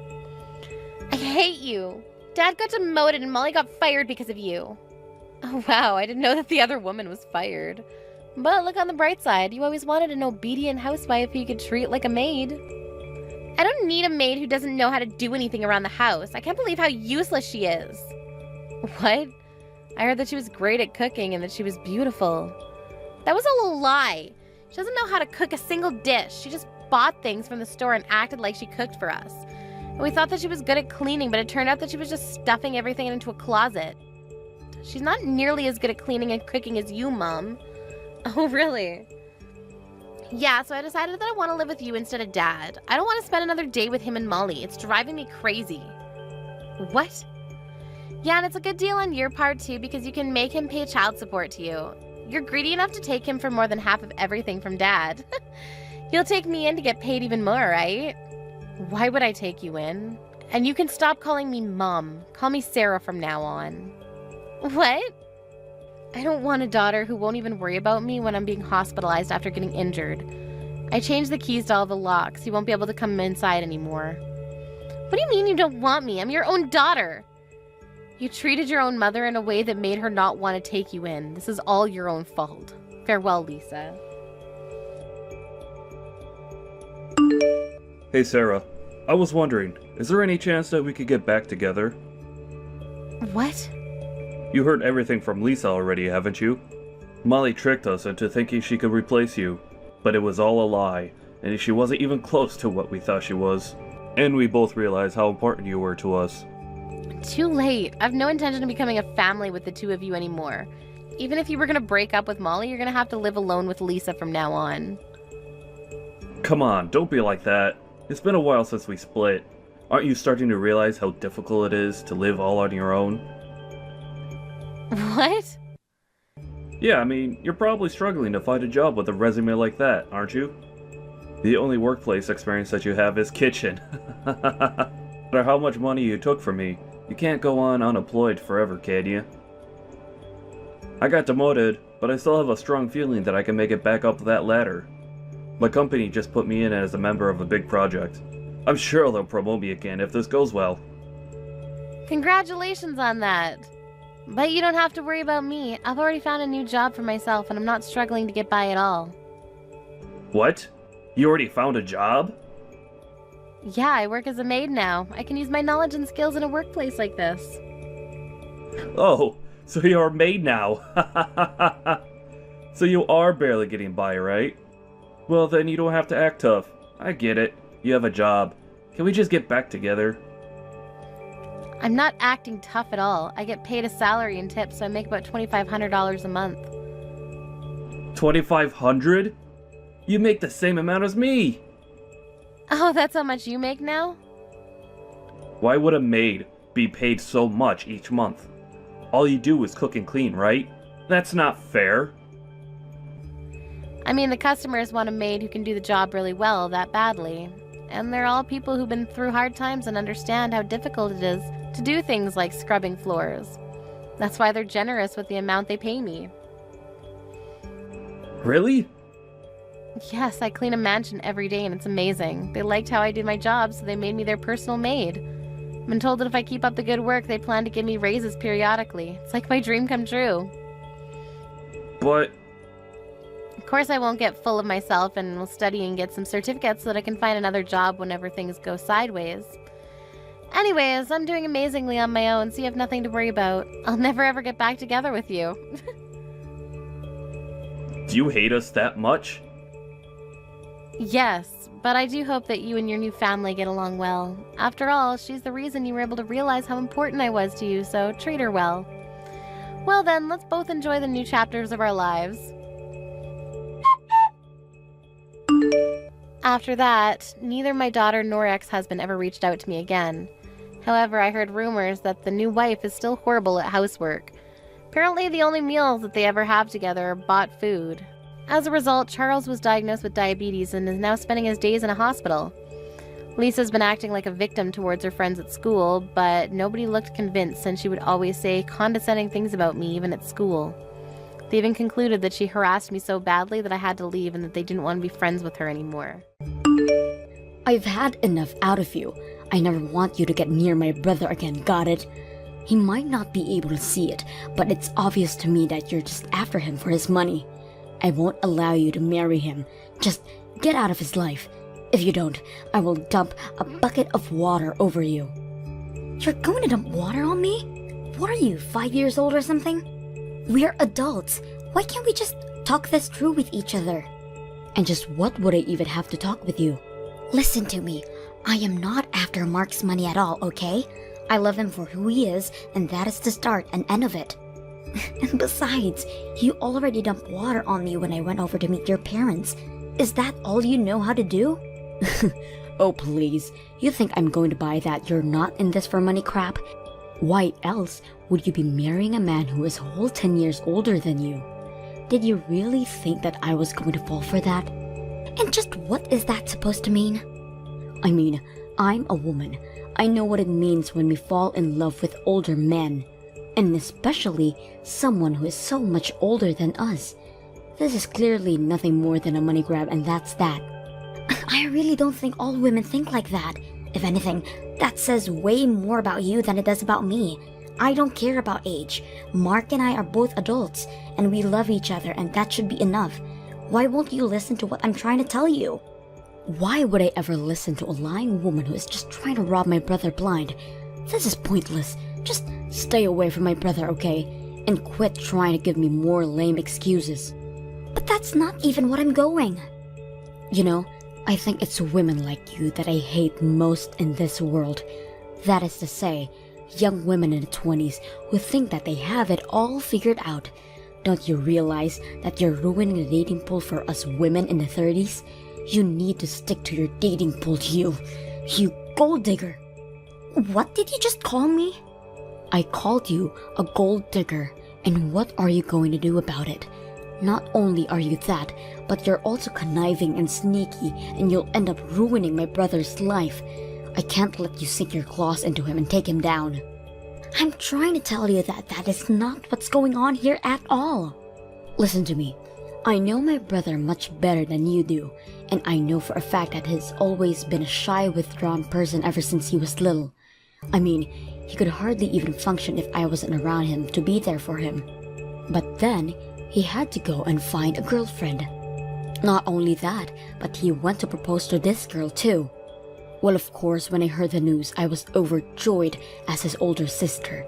Speaker 2: I hate you. Dad got demoted and Molly got fired because of you. Oh wow, I didn't know that the other woman was fired. But look on the bright side, you always wanted an obedient housewife who you could treat like a maid. I don't need a maid who doesn't know how to do anything around the house. I can't believe how useless she is. What? I heard that she was great at cooking and that she was beautiful. That was all a lie. She doesn't know how to cook a single dish. She just bought things from the store and acted like she cooked for us. And we thought that she was good at cleaning, but it turned out that she was just stuffing everything into a closet. She's not nearly as good at cleaning and cooking as you, Mom. Oh, really? Yeah, so I decided that I want to live with you instead of Dad. I don't want to spend another day with him and Molly. It's driving me crazy. What? Yeah, and it's a good deal on your part, too, because you can make him pay child support to you. You're greedy enough to take him for more than half of everything from Dad. You'll take me in to get paid even more, right? Why would I take you in? And you can stop calling me Mom. Call me Sarah from now on. What? I don't want a daughter who won't even worry about me when I'm being hospitalized after getting injured. I changed the keys to all the locks. You won't be able to come inside anymore. What do you mean you don't want me? I'm your own daughter. You treated your own mother in a way that made her not want to take you in. This is all your own fault. Farewell, Lisa.
Speaker 1: Hey Sarah, I was wondering, is there any chance that we could get back together?
Speaker 2: What?
Speaker 1: You heard everything from Lisa already, haven't you? Molly tricked us into thinking she could replace you, but it was all a lie, and she wasn't even close to what we thought she was. And we both realized how important you were to us.
Speaker 2: Too late. I have no intention of becoming a family with the two of you anymore. Even if you were going to break up with Molly, you're going to have to live alone with Lisa from now on.
Speaker 1: Come on, don't be like that. It's been a while since we split. Aren't you starting to realize how difficult it is to live all on your own?
Speaker 2: What?
Speaker 1: Yeah, I mean, you're probably struggling to find a job with a resume like that, aren't you? The only workplace experience that you have is kitchen. No matter how much money you took from me, you can't go on unemployed forever, can you? I got demoted, but I still have a strong feeling that I can make it back up that ladder. My company just put me in as a member of a big project. I'm sure they'll promote me again if this goes well.
Speaker 2: Congratulations on that. But you don't have to worry about me. I've already found a new job for myself and I'm not struggling to get by at all.
Speaker 1: What? You already found a job?
Speaker 2: Yeah, I work as a maid now. I can use my knowledge and skills in a workplace like this.
Speaker 1: Oh, so you're a maid now. So you are barely getting by, right? Well, then you don't have to act tough. I get it. You have a job. Can we just get back together?
Speaker 2: I'm not acting tough at all. I get paid a salary and tips, so I make about $2,500 a month.
Speaker 1: $2,500? You make the same amount as me!
Speaker 2: Oh, that's how much you make now?
Speaker 1: Why would a maid be paid so much each month? All you do is cook and clean, right? That's not fair.
Speaker 2: I mean, the customers want a maid who can do the job really well, that badly. And they're all people who've been through hard times and understand how difficult it is to do things like scrubbing floors. That's why they're generous with the amount they pay me.
Speaker 1: Really?
Speaker 2: Yes, I clean a mansion every day and it's amazing. They liked how I did my job, so they made me their personal maid. I've been told that if I keep up the good work, they plan to give me raises periodically. It's like my dream come true.
Speaker 1: But...
Speaker 2: Of course I won't get full of myself and will study and get some certificates so that I can find another job whenever things go sideways. Anyways, I'm doing amazingly on my own, so you have nothing to worry about. I'll never ever get back together with you.
Speaker 1: Do you hate us that much?
Speaker 2: Yes, but I do hope that you and your new family get along well. After all, she's the reason you were able to realize how important I was to you, so treat her well. Well then, let's both enjoy the new chapters of our lives. After that, neither my daughter nor ex-husband ever reached out to me again. However, I heard rumors that the new wife is still horrible at housework. Apparently, the only meals that they ever have together are bought food. As a result, Charles was diagnosed with diabetes and is now spending his days in a hospital. Lisa's been acting like a victim towards her friends at school, but nobody looked convinced since she would always say condescending things about me even at school. They even concluded that she harassed me so badly that I had to leave and that they didn't want to be friends with her anymore.
Speaker 3: I've had enough out of you. I never want you to get near my brother again, got it? He might not be able to see it, but it's obvious to me that you're just after him for his money. I won't allow you to marry him. Just get out of his life. If you don't, I will dump a bucket of water over you. You're going to dump water on me? What are you, 5 years old or something? We're adults. Why can't we just talk this through with each other? And just what would I even have to talk with you? Listen to me. I am not after Mark's money at all, okay? I love him for who he is, and that is the start and end of it. And besides, you already dumped water on me when I went over to meet your parents. Is that all you know how to do? Oh please, you think I'm going to buy that you're not in this for money crap? Why else would you be marrying a man who is a whole 10 years older than you? Did you really think that I was going to fall for that? And just what is that supposed to mean? I mean, I'm a woman. I know what it means when we fall in love with older men. And especially someone who is so much older than us. This is clearly nothing more than a money grab, and that's that. I really don't think all women think like that. If anything, that says way more about you than it does about me. I don't care about age. Mark and I are both adults, and we love each other, and that should be enough. Why won't you listen to what I'm trying to tell you? Why would I ever listen to a lying woman who is just trying to rob my brother blind? This is pointless. Just stay away from my brother, okay? And quit trying to give me more lame excuses. But that's not even what I'm going. You know, I think it's women like you that I hate most in this world. That is to say, young women in the 20s who think that they have it all figured out. Don't you realize that you're ruining the dating pool for us women in the 30s? You need to stick to your dating pool, you gold digger. What did you just call me? I called you a gold digger, and what are you going to do about it? Not only are you that, but you're also conniving and sneaky, and you'll end up ruining my brother's life. I can't let you sink your claws into him and take him down. I'm trying to tell you that that is not what's going on here at all. Listen to me. I know my brother much better than you do, and I know for a fact that he's always been a shy, withdrawn person ever since he was little. I mean, he could hardly even function if I wasn't around him to be there for him. But then, he had to go and find a girlfriend. Not only that, but he went to propose to this girl too. Well, of course, when I heard the news, I was overjoyed as his older sister,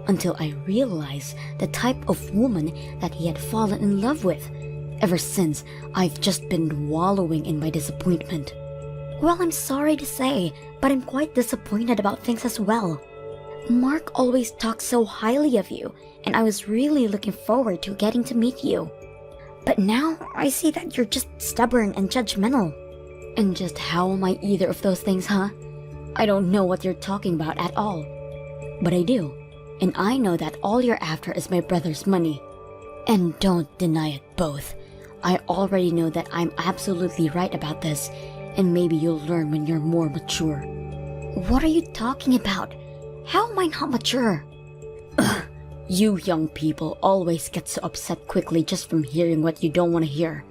Speaker 3: until I realized the type of woman that he had fallen in love with. Ever since, I've just been wallowing in my disappointment. Well, I'm sorry to say, but I'm quite disappointed about things as well. Mark always talks so highly of you, and I was really looking forward to getting to meet you. But now, I see that you're just stubborn and judgmental. And just how am I either of those things, huh? I don't know what you're talking about at all. But I do, and I know that all you're after is my brother's money. And don't deny it both. I already know that I'm absolutely right about this, and maybe you'll learn when you're more mature. What are you talking about? How am I not mature? You young people always get so upset quickly just from hearing what you don't want to hear.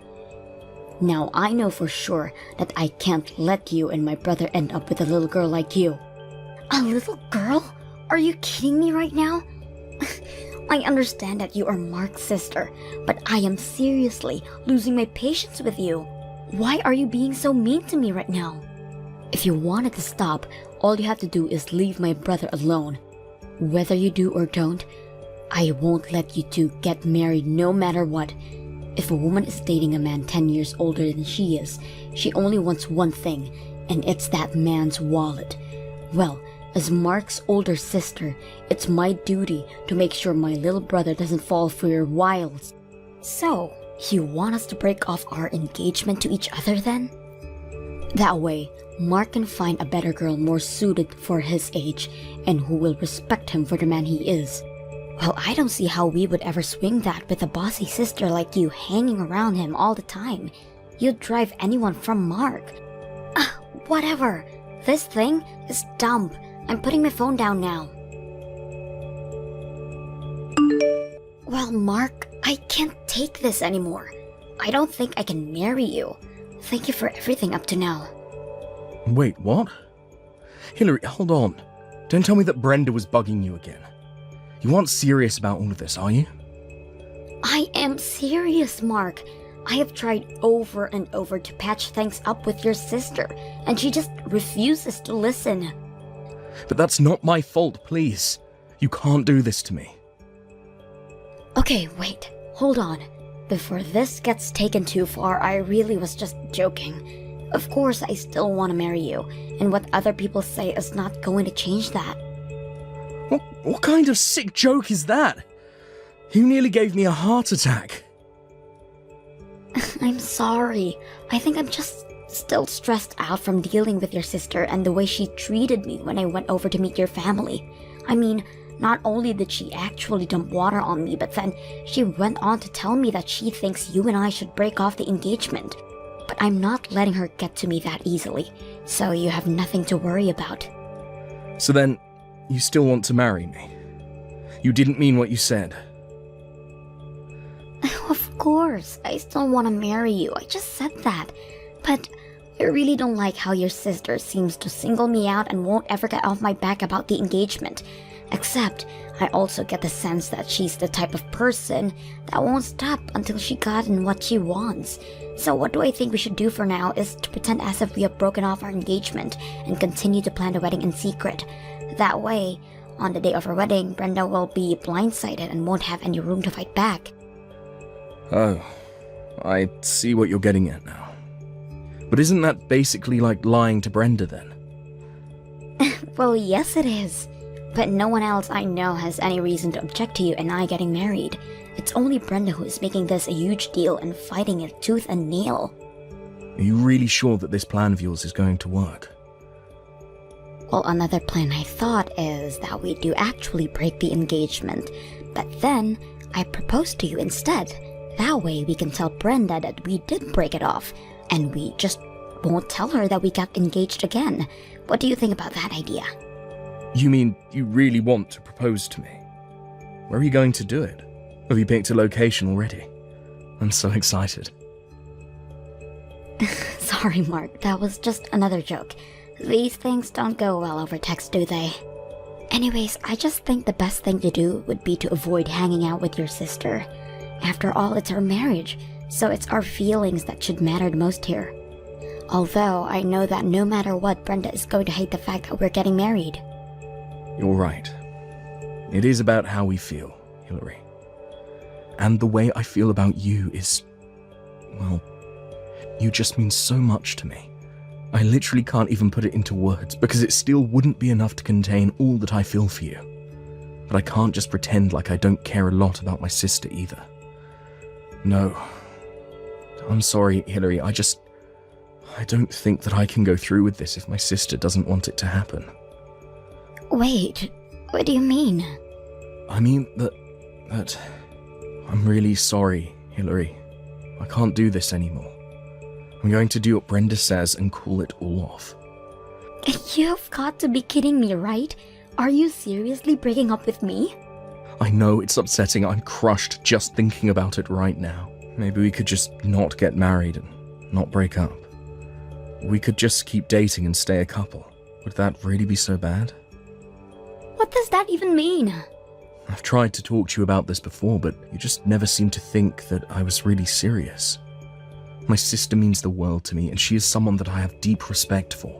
Speaker 3: Now I know for sure that I can't let you and my brother end up with a little girl like you. A little girl? Are you kidding me right now? I understand that you are Mark's sister, but I am seriously losing my patience with you. Why are you being so mean to me right now? If you want it to stop, all you have to do is leave my brother alone. Whether you do or don't, I won't let you two get married no matter what. If a woman is dating a man 10 years older than she is, she only wants one thing, and it's that man's wallet. Well, As Mark's older sister, it's my duty to make sure my little brother doesn't fall for your wiles. So, you want us to break off our engagement to each other then? That way, Mark can find a better girl more suited for his age and who will respect him for the man he is. Well, I don't see how we would ever swing that with a bossy sister like you hanging around him all the time. You'd drive anyone from Mark. Whatever. This thing is dumb. I'm putting my phone down now. Well, Mark, I can't take this anymore. I don't think I can marry you. Thank you for everything up to now.
Speaker 4: Wait, what? Hillary, hold on. Don't tell me that Brenda was bugging you again. You aren't serious about all of this, are you?
Speaker 3: I am serious, Mark. I have tried over and over to patch things up with your sister, and she just refuses to listen.
Speaker 4: But that's not my fault, please. You can't do this to me.
Speaker 3: Okay, wait. Hold on. Before this gets taken too far, I really was just joking. Of course, I still want to marry you, and what other people say is not going to change that.
Speaker 4: What kind of sick joke is that? You nearly gave me a heart attack.
Speaker 3: I'm sorry. I think I'm just still stressed out from dealing with your sister and the way she treated me when I went over to meet your family. I mean, not only did she actually dump water on me, but then she went on to tell me that she thinks you and I should break off the engagement. But I'm not letting her get to me that easily, so you have nothing to worry about.
Speaker 4: So then, you still want to marry me? You didn't mean what you said.
Speaker 3: Of course, I still want to marry you. I just said that. But I really don't like how your sister seems to single me out and won't ever get off my back about the engagement. Except, I also get the sense that she's the type of person that won't stop until she gotten what she wants. So what do I think we should do for now is to pretend as if we have broken off our engagement and continue to plan the wedding in secret. That way, on the day of our wedding, Brenda will be blindsided and won't have any room to fight back.
Speaker 4: Oh, I see what you're getting at now. But isn't that basically like lying to Brenda then?
Speaker 3: Well, yes it is. But no one else I know has any reason to object to you and I getting married. It's only Brenda who is making this a huge deal and fighting it tooth and nail.
Speaker 4: Are you really sure that this plan of yours is going to work?
Speaker 3: Well, another plan I thought is that we do actually break the engagement, but then I propose to you instead. That way we can tell Brenda that we did break it off, and we just won't tell her that we got engaged again. What do you think about that idea?
Speaker 4: You mean you really want to propose to me? Where are you going to do it? Have you picked a location already? I'm so excited.
Speaker 3: Sorry, Mark, that was just another joke. These things don't go well over text, do they? Anyways, I just think the best thing to do would be to avoid hanging out with your sister. After all, it's our marriage, so it's our feelings that should matter the most here. Although, I know that no matter what, Brenda is going to hate the fact that we're getting married.
Speaker 4: You're right. It is about how we feel, Hillary. And the way I feel about you is... well, you just mean so much to me. I literally can't even put it into words, because it still wouldn't be enough to contain all that I feel for you. But I can't just pretend like I don't care a lot about my sister either. No. I'm sorry, Hillary, I don't think that I can go through with this if my sister doesn't want it to happen.
Speaker 3: Wait, what do you mean?
Speaker 4: I mean that... I'm really sorry, Hillary. I can't do this anymore. I'm going to do what Brenda says and call it all off.
Speaker 3: You've got to be kidding me, right? Are you seriously breaking up with me?
Speaker 4: I know it's upsetting. I'm crushed just thinking about it right now. Maybe we could just not get married and not break up. We could just keep dating and stay a couple. Would that really be so bad?
Speaker 3: What does that even mean?
Speaker 4: I've tried to talk to you about this before, but you just never seemed to think that I was really serious. My sister means the world to me, and she is someone that I have deep respect for.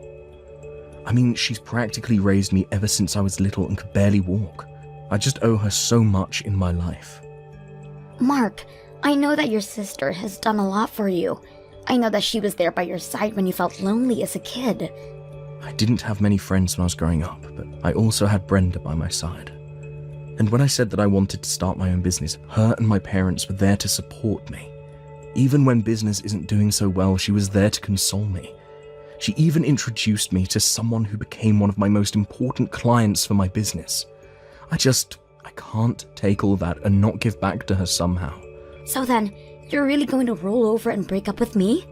Speaker 4: I mean, she's practically raised me ever since I was little and could barely walk. I just owe her so much in my life.
Speaker 3: Mark, I know that your sister has done a lot for you. I know that she was there by your side when you felt lonely as a kid.
Speaker 4: I didn't have many friends when I was growing up, but I also had Brenda by my side. And when I said that I wanted to start my own business, her and my parents were there to support me. Even when business isn't doing so well, she was there to console me. She even introduced me to someone who became one of my most important clients for my business. I can't take all that and not give back to her somehow.
Speaker 3: So then, you're really going to roll over and break up with me?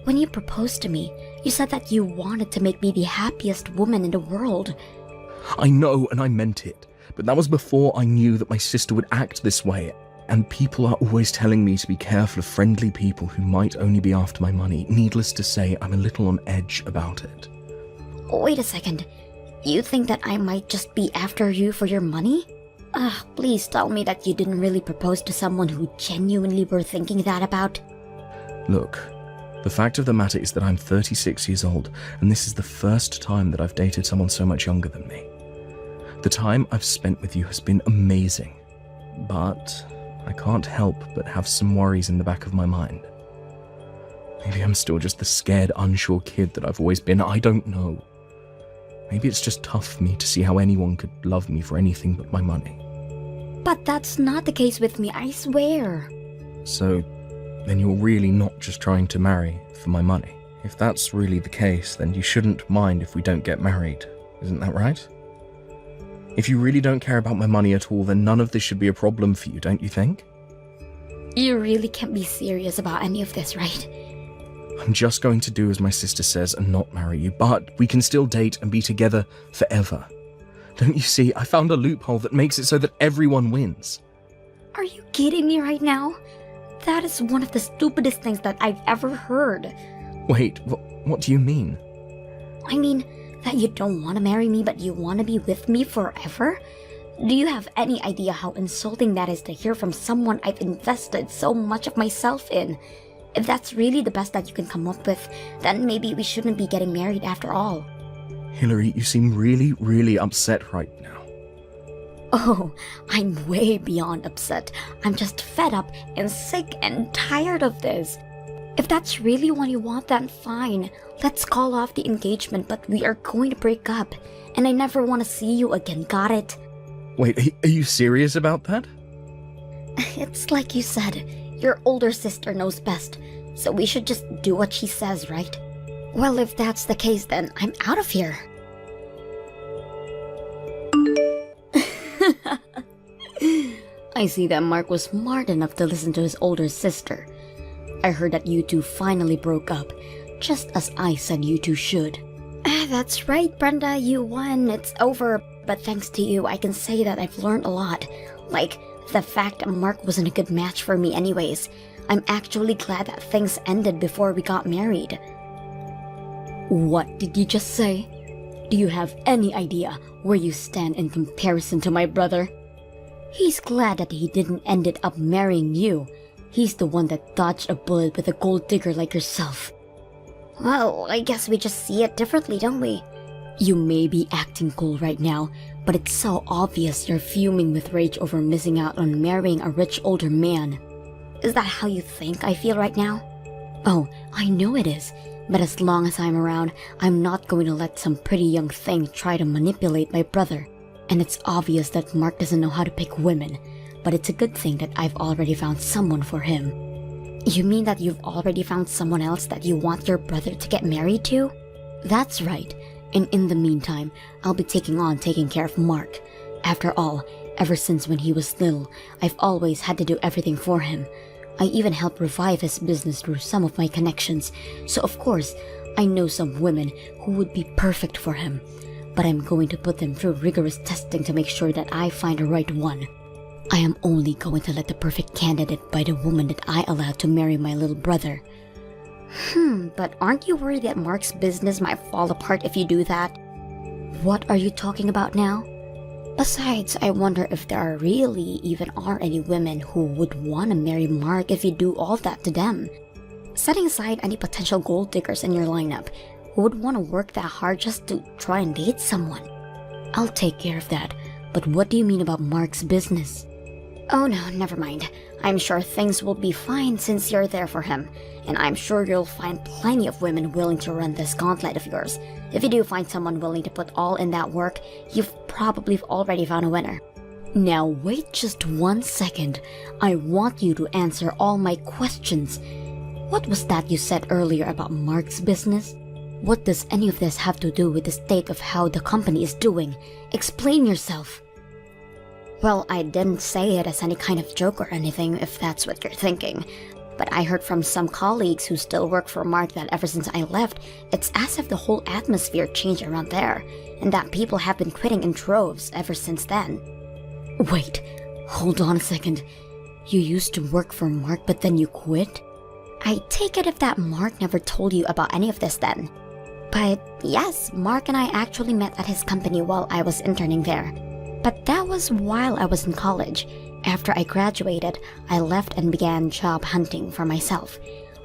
Speaker 3: When you proposed to me, you said that you wanted to make me the happiest woman in the world.
Speaker 4: I know, and I meant it. But that was before I knew that my sister would act this way. And people are always telling me to be careful of friendly people who might only be after my money. Needless to say, I'm a little on edge about it.
Speaker 3: Wait a second. You think that I might just be after you for your money? Please tell me that you didn't really propose to someone who genuinely were thinking that about.
Speaker 4: Look, the fact of the matter is that I'm 36 years old, and this is the first time that I've dated someone so much younger than me. The time I've spent with you has been amazing, but I can't help but have some worries in the back of my mind. Maybe I'm still just the scared, unsure kid that I've always been. I don't know. Maybe it's just tough for me to see how anyone could love me for anything but my money.
Speaker 3: But that's not the case with me, I swear.
Speaker 4: So, then you're really not just trying to marry for my money. If that's really the case, then you shouldn't mind if we don't get married. Isn't that right? If you really don't care about my money at all, then none of this should be a problem for you, don't you think?
Speaker 3: You really can't be serious about any of this, right?
Speaker 4: I'm just going to do as my sister says and not marry you, but we can still date and be together forever. Don't you see? I found a loophole that makes it so that everyone wins.
Speaker 3: Are you kidding me right now? That is one of the stupidest things that I've ever heard.
Speaker 4: Wait, what do you mean?
Speaker 3: I mean, that you don't want to marry me but you want to be with me forever? Do you have any idea how insulting that is to hear from someone I've invested so much of myself in? If that's really the best that you can come up with, then maybe we shouldn't be getting married after all.
Speaker 4: Hillary, you seem really, really upset right now.
Speaker 3: Oh, I'm way beyond upset. I'm just fed up and sick and tired of this. If that's really what you want, then fine. Let's call off the engagement, but we are going to break up. And I never want to see you again, got it?
Speaker 4: Wait, are you serious about that?
Speaker 3: It's like you said, your older sister knows best, so we should just do what she says, right? Well, if that's the case, then I'm out of here. I see that Mark was smart enough to listen to his older sister. I heard that you two finally broke up, just as I said you two should. That's right, Brenda, you won. It's over. But thanks to you, I can say that I've learned a lot. Like, the fact that Mark wasn't a good match for me anyways. I'm actually glad that things ended before we got married. What did you just say? Do you have any idea where you stand in comparison to my brother? He's glad that he didn't ended up marrying you. He's the one that dodged a bullet with a gold digger like yourself. Well, I guess we just see it differently, don't we? You may be acting cool right now, but it's so obvious you're fuming with rage over missing out on marrying a rich older man. Is that how you think I feel right now? Oh, I know it is, but as long as I'm around, I'm not going to let some pretty young thing try to manipulate my brother. And it's obvious that Mark doesn't know how to pick women, but it's a good thing that I've already found someone for him. You mean that you've already found someone else that you want your brother to get married to? That's right. And in the meantime, I'll be taking care of Mark. After all, ever since when he was little, I've always had to do everything for him. I even helped revive his business through some of my connections, so of course, I know some women who would be perfect for him. But I'm going to put them through rigorous testing to make sure that I find the right one. I am only going to let the perfect candidate by the woman that I allowed to marry my little brother. But aren't you worried that Mark's business might fall apart if you do that? What are you talking about now? Besides, I wonder if there really even are any women who would want to marry Mark if you do all that to them. Setting aside any potential gold diggers in your lineup, who would want to work that hard just to try and date someone? I'll take care of that, but what do you mean about Mark's business? Oh no, never mind. I'm sure things will be fine since you're there for him, and I'm sure you'll find plenty of women willing to run this gauntlet of yours. If you do find someone willing to put all in that work, you've probably already found a winner. Now wait just 1 second. I want you to answer all my questions. What was that you said earlier about Mark's business? What does any of this have to do with the state of how the company is doing? Explain yourself. Well, I didn't say it as any kind of joke or anything, if that's what you're thinking. But I heard from some colleagues who still work for Mark that ever since I left, it's as if the whole atmosphere changed around there, and that people have been quitting in droves ever since then. Wait, hold on a second. You used to work for Mark, but then you quit? I take it if that Mark never told you about any of this then. But yes, Mark and I actually met at his company while I was interning there. But that was while I was in college. After I graduated, I left and began job hunting for myself.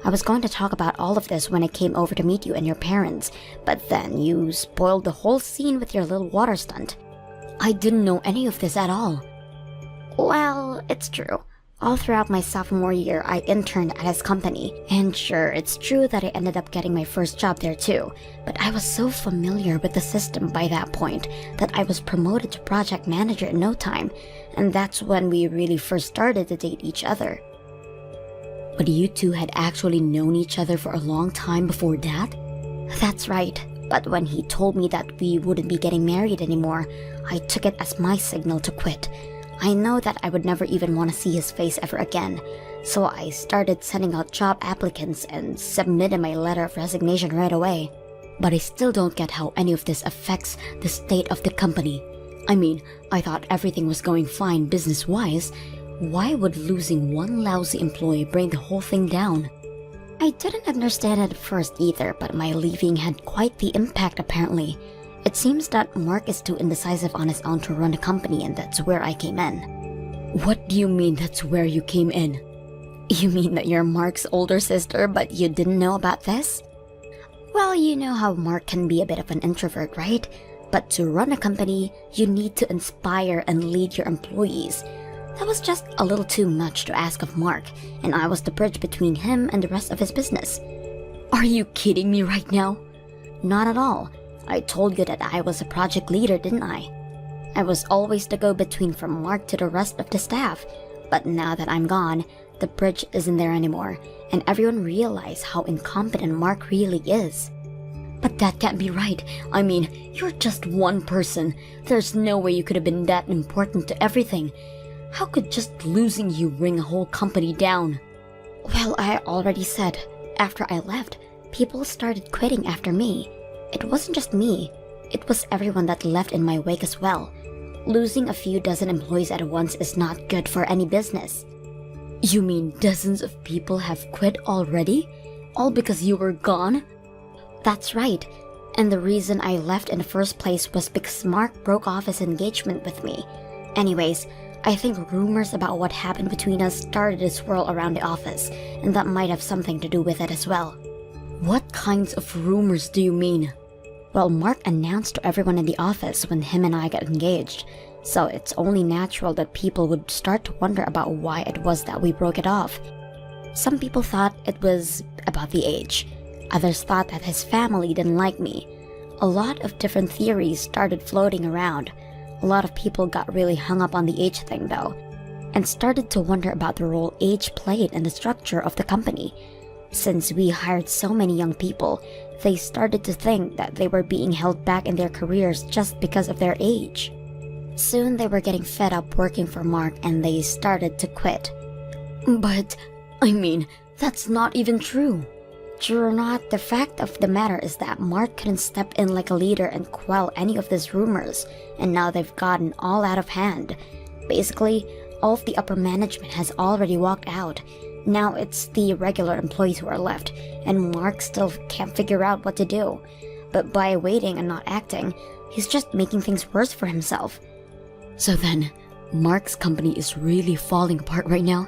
Speaker 3: I was going to talk about all of this when I came over to meet you and your parents, but then you spoiled the whole scene with your little water stunt. I didn't know any of this at all. Well, it's true. All throughout my sophomore year, I interned at his company, and sure, it's true that I ended up getting my first job there too, but I was so familiar with the system by that point that I was promoted to project manager in no time, and that's when we really first started to date each other. But you two had actually known each other for a long time before that? That's right, but when he told me that we wouldn't be getting married anymore, I took it as my signal to quit. I know that I would never even want to see his face ever again, so I started sending out job applicants and submitted my letter of resignation right away. But I still don't get how any of this affects the state of the company. I mean, I thought everything was going fine business-wise. Why would losing one lousy employee bring the whole thing down? I didn't understand it at first either, but my leaving had quite the impact apparently. It seems that Mark is too indecisive on his own to run the company, and that's where I came in. What do you mean that's where you came in? You mean that you're Mark's older sister, but you didn't know about this? Well, you know how Mark can be a bit of an introvert, right? But to run a company, you need to inspire and lead your employees. That was just a little too much to ask of Mark, and I was the bridge between him and the rest of his business. Are you kidding me right now? Not at all. I told you that I was a project leader, didn't I? I was always the go-between from Mark to the rest of the staff, but now that I'm gone, the bridge isn't there anymore, and everyone realized how incompetent Mark really is. But that can't be right. I mean, you're just one person. There's no way you could have been that important to everything. How could just losing you bring a whole company down? Well, I already said, after I left, people started quitting after me. It wasn't just me, it was everyone that left in my wake as well. Losing a few dozen employees at once is not good for any business. You mean dozens of people have quit already? All because you were gone? That's right, and the reason I left in the first place was because Mark broke off his engagement with me. Anyways, I think rumors about what happened between us started to swirl around the office, and that might have something to do with it as well. What kinds of rumors do you mean? Well, Mark announced to everyone in the office when him and I got engaged, so it's only natural that people would start to wonder about why it was that we broke it off. Some people thought it was about the age. Others thought that his family didn't like me. A lot of different theories started floating around. A lot of people got really hung up on the age thing though, and started to wonder about the role age played in the structure of the company. Since we hired so many young people, they started to think that they were being held back in their careers just because of their age. Soon they were getting fed up working for Mark and they started to quit. But, I mean, that's not even true. True or not, the fact of the matter is that Mark couldn't step in like a leader and quell any of these rumors, and now they've gotten all out of hand. Basically, all of the upper management has already walked out. Now it's the regular employees who are left, and Mark still can't figure out what to do. But by waiting and not acting, he's just making things worse for himself. So then, Mark's company is really falling apart right now?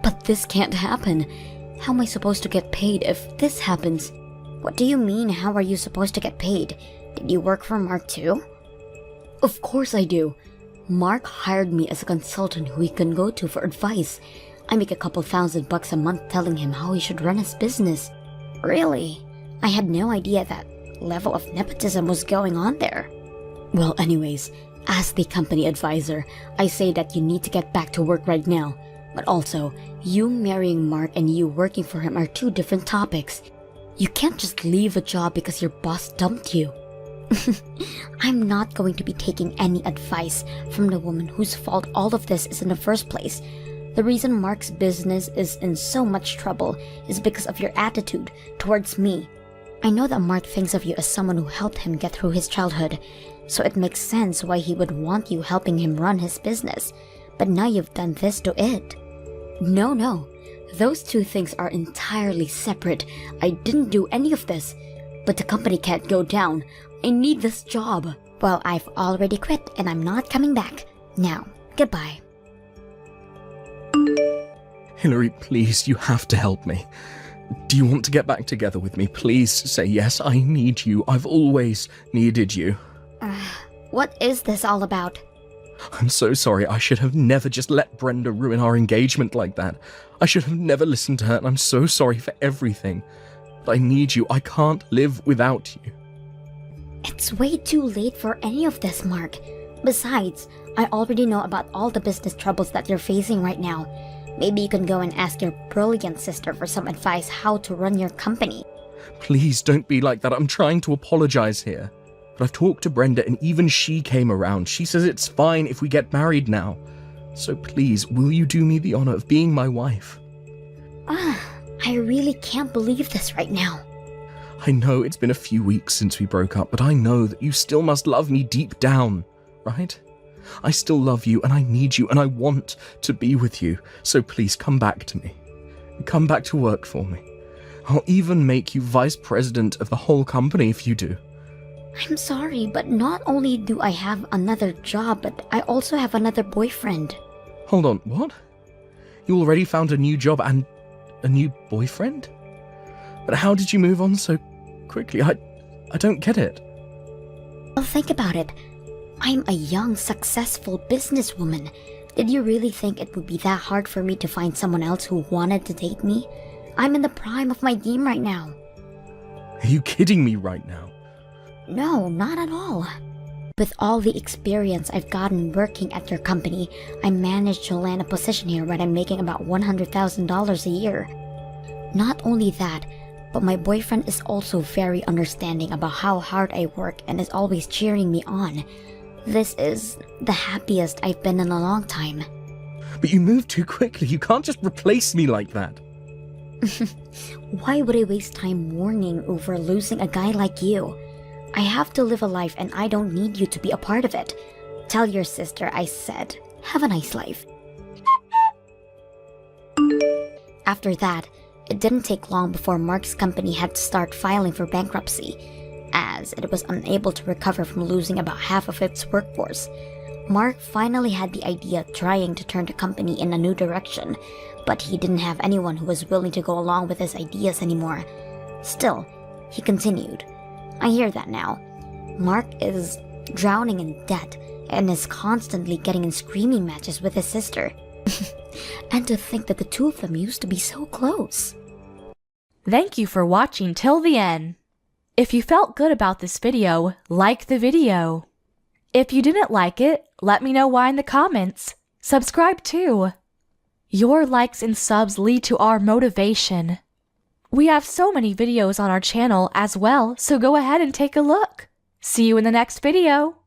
Speaker 3: But this can't happen. How am I supposed to get paid if this happens? What do you mean, how are you supposed to get paid? Did you work for Mark too? Of course I do. Mark hired me as a consultant who he can go to for advice. I make a couple $1,000 a month telling him how he should run his business. Really? I had no idea that level of nepotism was going on there. Well, anyways, as the company advisor, I say that you need to get back to work right now. But also, you marrying Mark and you working for him are two different topics. You can't just leave a job because your boss dumped you. I'm not going to be taking any advice from the woman whose fault all of this is in the first place. The reason Mark's business is in so much trouble is because of your attitude towards me. I know that Mark thinks of you as someone who helped him get through his childhood, so it makes sense why he would want you helping him run his business. But now you've done this to it. No. Those two things are entirely separate. I didn't do any of this. But the company can't go down. I need this job. Well, I've already quit and I'm not coming back. Now, goodbye.
Speaker 4: Hillary, please, you have to help me. Do you want to get back together with me? Please say yes, I need you. I've always needed you.
Speaker 3: What is this all about?
Speaker 4: I'm so sorry. I should have never just let Brenda ruin our engagement like that. I should have never listened to her, and I'm so sorry for everything. But I need you. I can't live without you.
Speaker 3: It's way too late for any of this, Mark. Besides, I already know about all the business troubles that you're facing right now. Maybe you can go and ask your brilliant sister for some advice how to run your company.
Speaker 4: Please don't be like that. I'm trying to apologize here. But I've talked to Brenda and even she came around. She says it's fine if we get married now. So please, will you do me the honor of being my wife?
Speaker 3: I really can't believe this right now.
Speaker 4: I know it's been a few weeks since we broke up, but I know that you still must love me deep down, right? I still love you and I need you and I want to be with you. So please come back to me. Come back to work for me. I'll even make you vice president of the whole company if you do.
Speaker 3: I'm sorry, but not only do I have another job, but I also have another boyfriend.
Speaker 4: Hold on, what? You already found a new job and a new boyfriend? But how did you move on so quickly? I don't get it.
Speaker 3: Well, think about it. I'm a young, successful businesswoman. Did you really think it would be that hard for me to find someone else who wanted to date me? I'm in the prime of my game right now.
Speaker 4: Are you kidding me right now?
Speaker 3: No, not at all. With all the experience I've gotten working at your company, I managed to land a position here where I'm making about $100,000 a year. Not only that, but my boyfriend is also very understanding about how hard I work and is always cheering me on. This is the happiest I've been in a long time.
Speaker 4: But you moved too quickly. You can't just replace me like that.
Speaker 3: Why would I waste time mourning over losing a guy like you? I have to live a life and I don't need you to be a part of it. Tell your sister I said, have a nice life. After that, it didn't take long before Mark's company had to start filing for bankruptcy, as it was unable to recover from losing about half of its workforce. Mark finally had the idea of trying to turn the company in a new direction, but he didn't have anyone who was willing to go along with his ideas anymore. Still, he continued. I hear that now. Mark is drowning in debt and is constantly getting in screaming matches with his sister. And to think that the two of them used to be so close.
Speaker 5: Thank you for watching till the end. If you felt good about this video, like the video. If you didn't like it, let me know why in the comments. Subscribe too. Your likes and subs lead to our motivation. We have so many videos on our channel as well, so go ahead and take a look. See you in the next video.